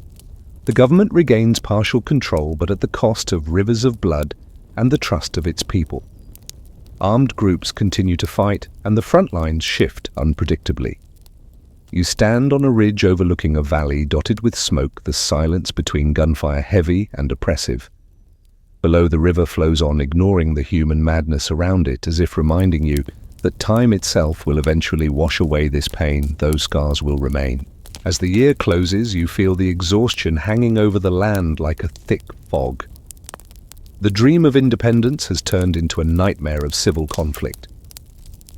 The government regains partial control, but at the cost of rivers of blood and the trust of its people. Armed groups continue to fight, and the front lines shift unpredictably. You stand on a ridge overlooking a valley dotted with smoke, the silence between gunfire heavy and oppressive. Below, the river flows on, ignoring the human madness around it, as if reminding you that time itself will eventually wash away this pain. Those scars will remain. As the year closes, you feel the exhaustion hanging over the land like a thick fog. The dream of independence has turned into a nightmare of civil conflict.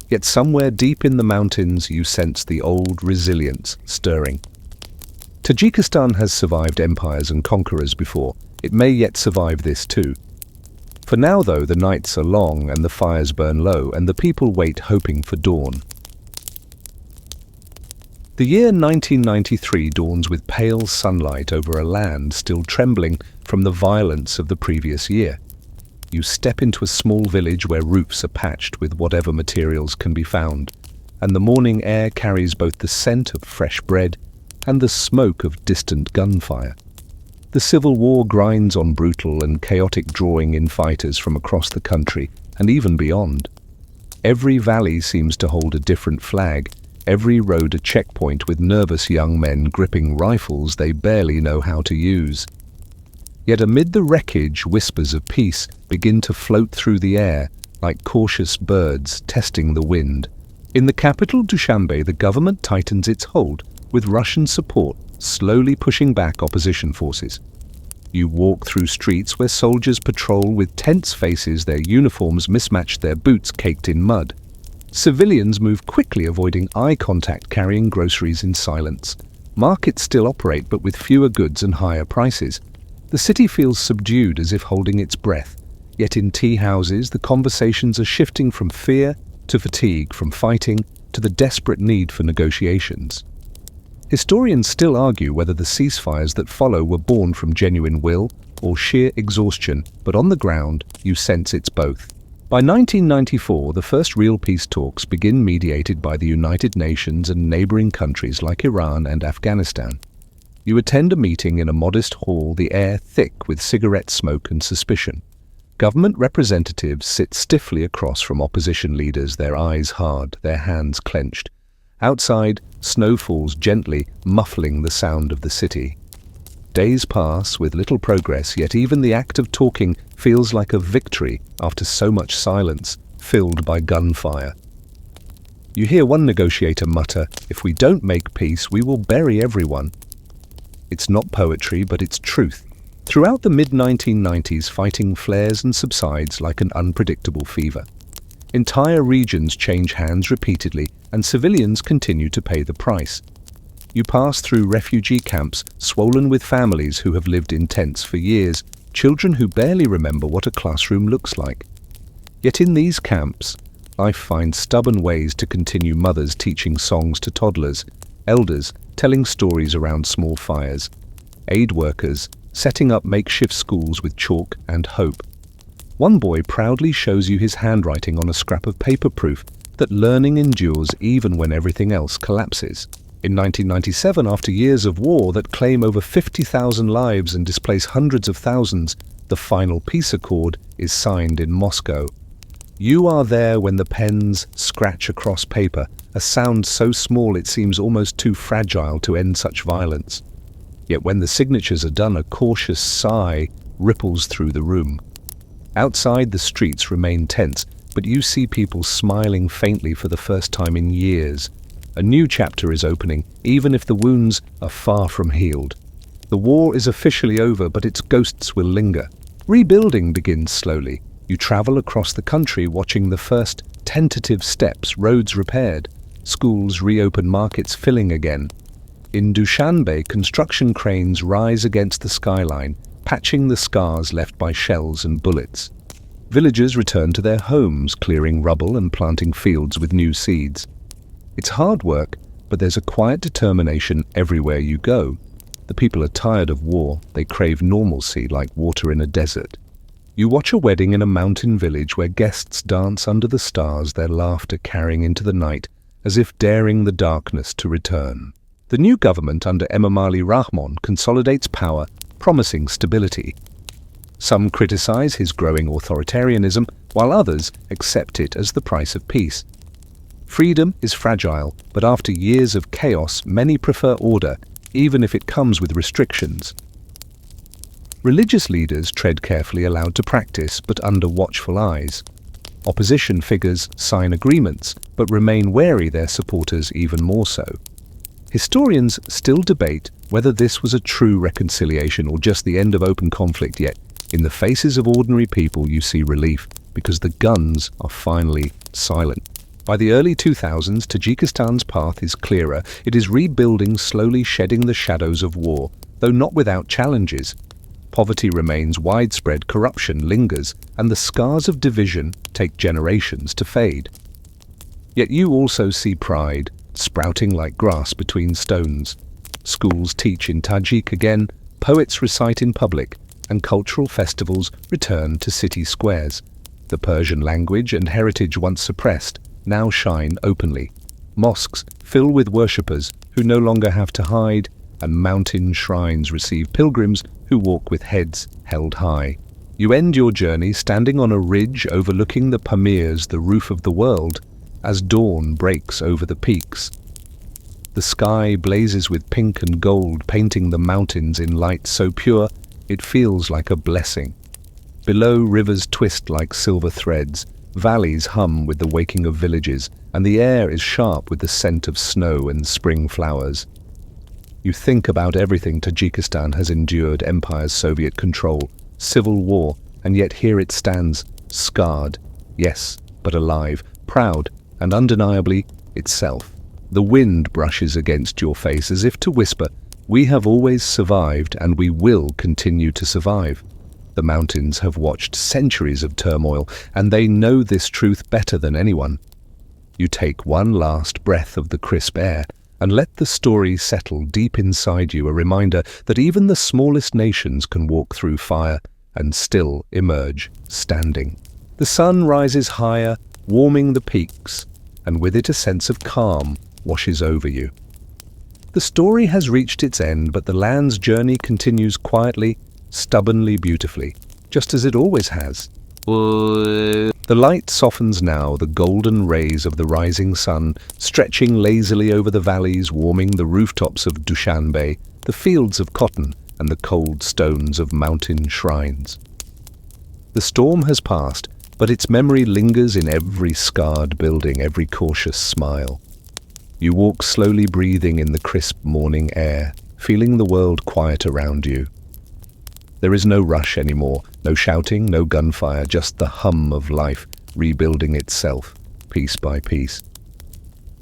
Yet somewhere deep in the mountains, you sense the old resilience stirring. Tajikistan has survived empires and conquerors before. It may yet survive this too. For now, though, the nights are long and the fires burn low, and the people wait, hoping for dawn. The year 1993 dawns with pale sunlight over a land still trembling from the violence of the previous year. You step into a small village where roofs are patched with whatever materials can be found, and the morning air carries both the scent of fresh bread and the smoke of distant gunfire. The civil war grinds on, brutal and chaotic, drawing in fighters from across the country and even beyond. Every valley seems to hold a different flag, every road a checkpoint, with nervous young men gripping rifles they barely know how to use. Yet amid the wreckage, whispers of peace begin to float through the air like cautious birds testing the wind. In the capital, Dushanbe, the government tightens its hold, with Russian support slowly pushing back opposition forces. You walk through streets where soldiers patrol with tense faces, their uniforms mismatched, their boots caked in mud. Civilians move quickly, avoiding eye contact, carrying groceries in silence. Markets still operate, but with fewer goods and higher prices. The city feels subdued, as if holding its breath. Yet in tea houses, the conversations are shifting from fear to fatigue, from fighting to the desperate need for negotiations. Historians still argue whether the ceasefires that follow were born from genuine will or sheer exhaustion, but on the ground, you sense it's both. By 1994, the first real peace talks begin, mediated by the United Nations and neighboring countries like Iran and Afghanistan. You attend a meeting in a modest hall, the air thick with cigarette smoke and suspicion. Government representatives sit stiffly across from opposition leaders, their eyes hard, their hands clenched. Outside, snow falls gently, muffling the sound of the city. Days pass with little progress, yet even the act of talking feels like a victory after so much silence, filled by gunfire. You hear one negotiator mutter, "If we don't make peace, we will bury everyone." It's not poetry, but it's truth. Throughout the mid-1990s, fighting flares and subsides like an unpredictable fever. Entire regions change hands repeatedly, and civilians continue to pay the price. You pass through refugee camps swollen with families who have lived in tents for years, children who barely remember what a classroom looks like. Yet in these camps, life finds stubborn ways to continue, mothers teaching songs to toddlers, elders telling stories around small fires, aid workers setting up makeshift schools with chalk and hope. One boy proudly shows you his handwriting on a scrap of paper, proof that learning endures even when everything else collapses. In 1997, after years of war that claim over 50,000 lives and displace hundreds of thousands, the final peace accord is signed in Moscow. You are there when the pens scratch across paper, a sound so small it seems almost too fragile to end such violence. Yet when the signatures are done, a cautious sigh ripples through the room. Outside, the streets remain tense, but you see people smiling faintly for the first time in years. A new chapter is opening, even if the wounds are far from healed. The war is officially over, but its ghosts will linger. Rebuilding begins slowly. You travel across the country, watching the first tentative steps, roads repaired, schools reopen, markets filling again. In Dushanbe, construction cranes rise against the skyline, patching the scars left by shells and bullets. Villagers return to their homes, clearing rubble and planting fields with new seeds. It's hard work, but there's a quiet determination everywhere you go. The people are tired of war. They crave normalcy like water in a desert. You watch a wedding in a mountain village where guests dance under the stars, their laughter carrying into the night, as if daring the darkness to return. The new government under Emomali Rahmon consolidates power, promising stability. Some criticize his growing authoritarianism, while others accept it as the price of peace. Freedom is fragile, but after years of chaos, many prefer order, even if it comes with restrictions. Religious leaders tread carefully, allowed to practice, but under watchful eyes. Opposition figures sign agreements, but remain wary, their supporters even more so. Historians still debate whether this was a true reconciliation or just the end of open conflict, yet in the faces of ordinary people you see relief, because the guns are finally silent. By the early 2000s, Tajikistan's path is clearer. It is rebuilding, slowly shedding the shadows of war, though not without challenges. Poverty remains widespread, corruption lingers, and the scars of division take generations to fade. Yet you also see pride, sprouting like grass between stones. Schools teach in Tajik again, poets recite in public, and cultural festivals return to city squares. The Persian language and heritage once suppressed now shine openly. Mosques fill with worshippers who no longer have to hide, and mountain shrines receive pilgrims who walk with heads held high. You end your journey standing on a ridge overlooking the Pamirs, the roof of the world, as dawn breaks over the peaks. The sky blazes with pink and gold, painting the mountains in light so pure it feels like a blessing. Below, rivers twist like silver threads, valleys hum with the waking of villages, and the air is sharp with the scent of snow and spring flowers. You think about everything Tajikistan has endured: empire's Soviet control, civil war, and yet here it stands, scarred, yes, but alive, proud, and undeniably itself. The wind brushes against your face as if to whisper, "We have always survived and we will continue to survive." The mountains have watched centuries of turmoil, and they know this truth better than anyone. You take one last breath of the crisp air and let the story settle deep inside you, a reminder that even the smallest nations can walk through fire and still emerge standing. The sun rises higher, warming the peaks, and with it a sense of calm washes over you. The story has reached its end, but the land's journey continues quietly, stubbornly, beautifully, just as it always has. The light softens now, the golden rays of the rising sun stretching lazily over the valleys, warming the rooftops of Dushanbe, the fields of cotton, and the cold stones of mountain shrines. The storm has passed, but its memory lingers in every scarred building, every cautious smile. You walk slowly, breathing in the crisp morning air, feeling the world quiet around you. There is no rush anymore, no shouting, no gunfire, just the hum of life rebuilding itself, piece by piece.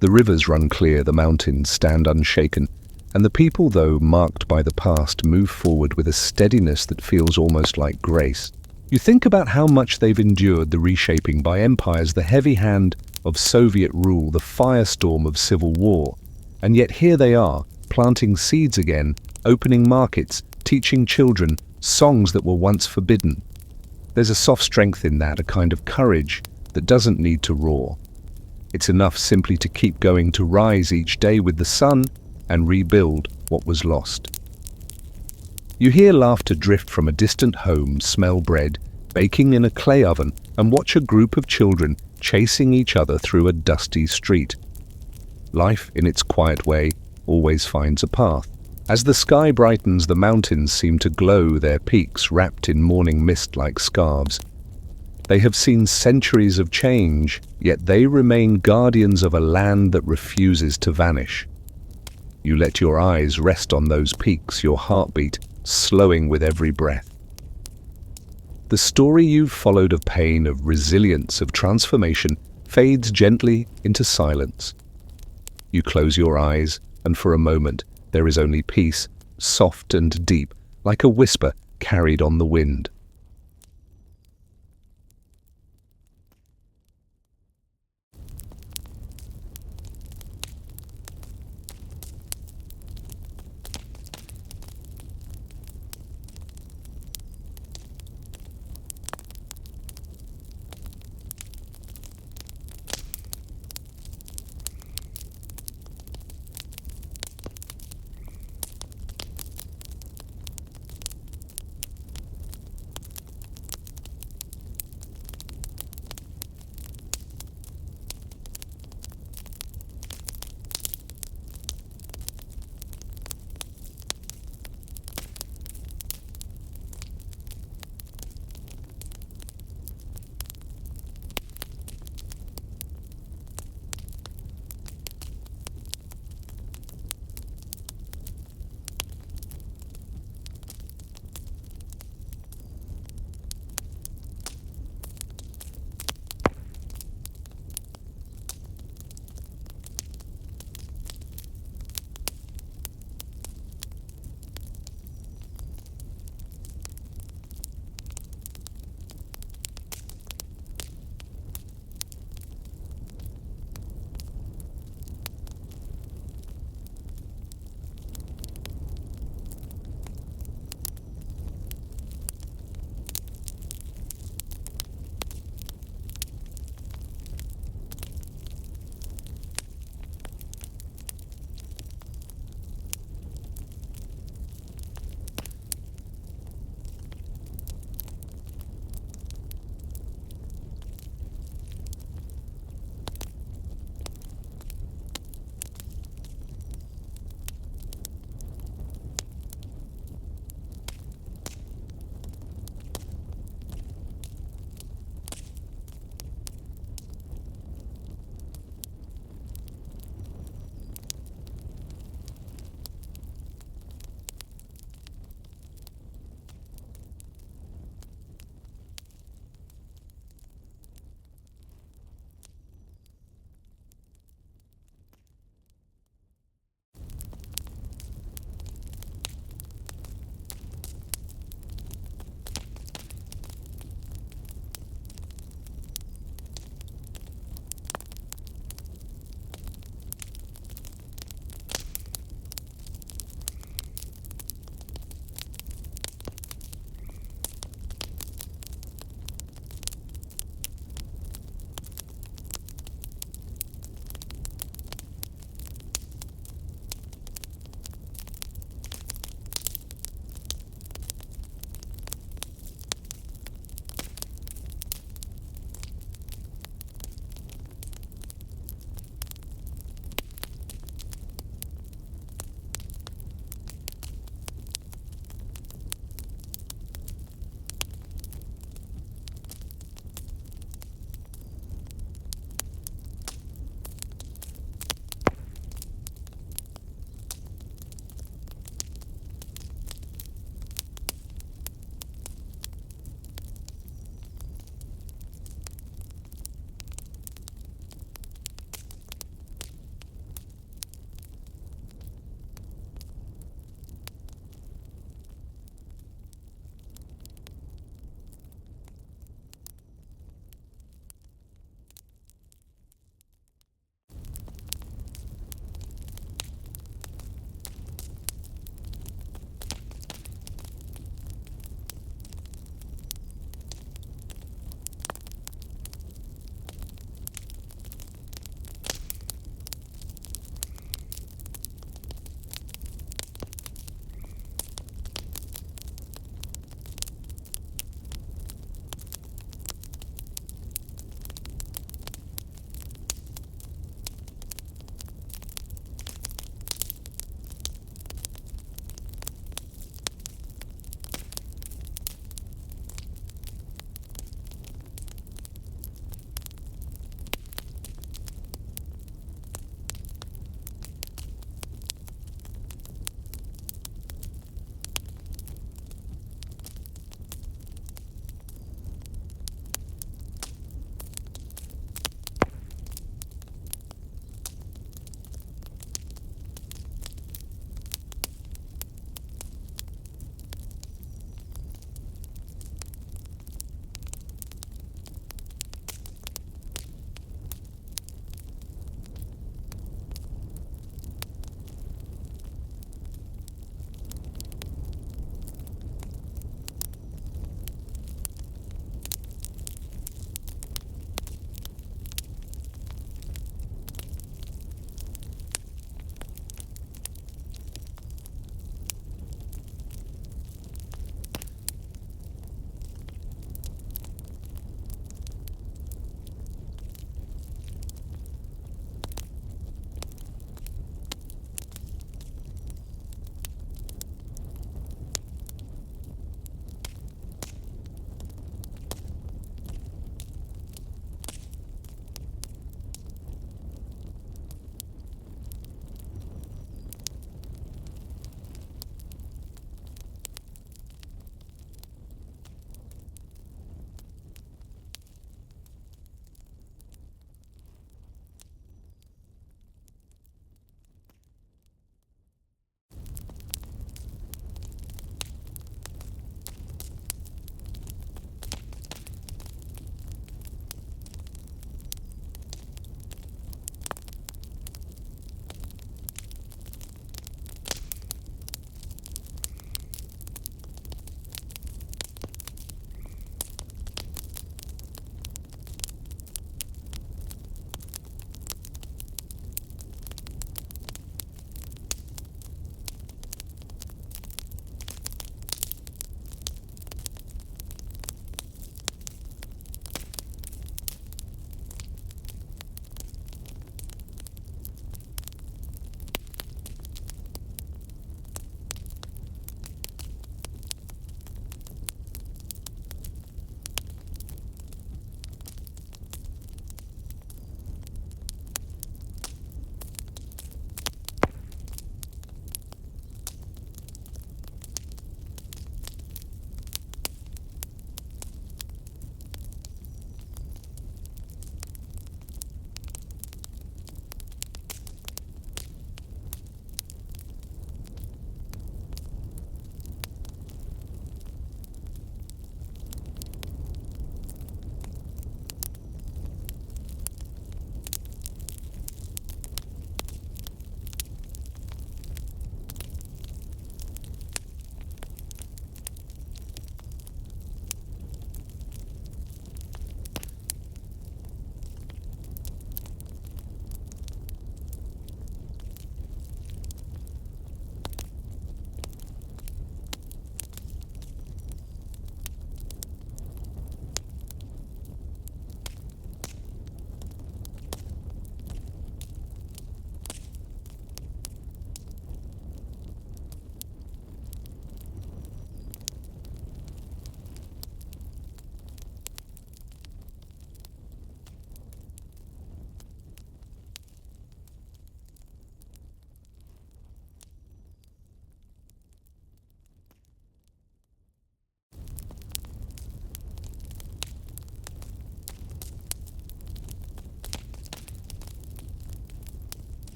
The rivers run clear, the mountains stand unshaken, and the people, though marked by the past, move forward with a steadiness that feels almost like grace. You think about how much they've endured the reshaping by empires, the heavy hand of Soviet rule, the firestorm of civil war, and yet here they are, planting seeds again, opening markets, teaching children songs that were once forbidden. There's a soft strength in that, a kind of courage that doesn't need to roar. It's enough simply to keep going, to rise each day with the sun and rebuild what was lost. You hear laughter drift from a distant home, smell bread baking in a clay oven, and watch a group of children chasing each other through a dusty street. Life, in its quiet way, always finds a path. As the sky brightens, the mountains seem to glow, their peaks wrapped in morning mist like scarves. They have seen centuries of change, yet they remain guardians of a land that refuses to vanish. You let your eyes rest on those peaks, your heartbeat slowing with every breath. The story you've followed of pain, of resilience, of transformation fades gently into silence. You close your eyes, and for a moment there is only peace, soft and deep, like a whisper carried on the wind.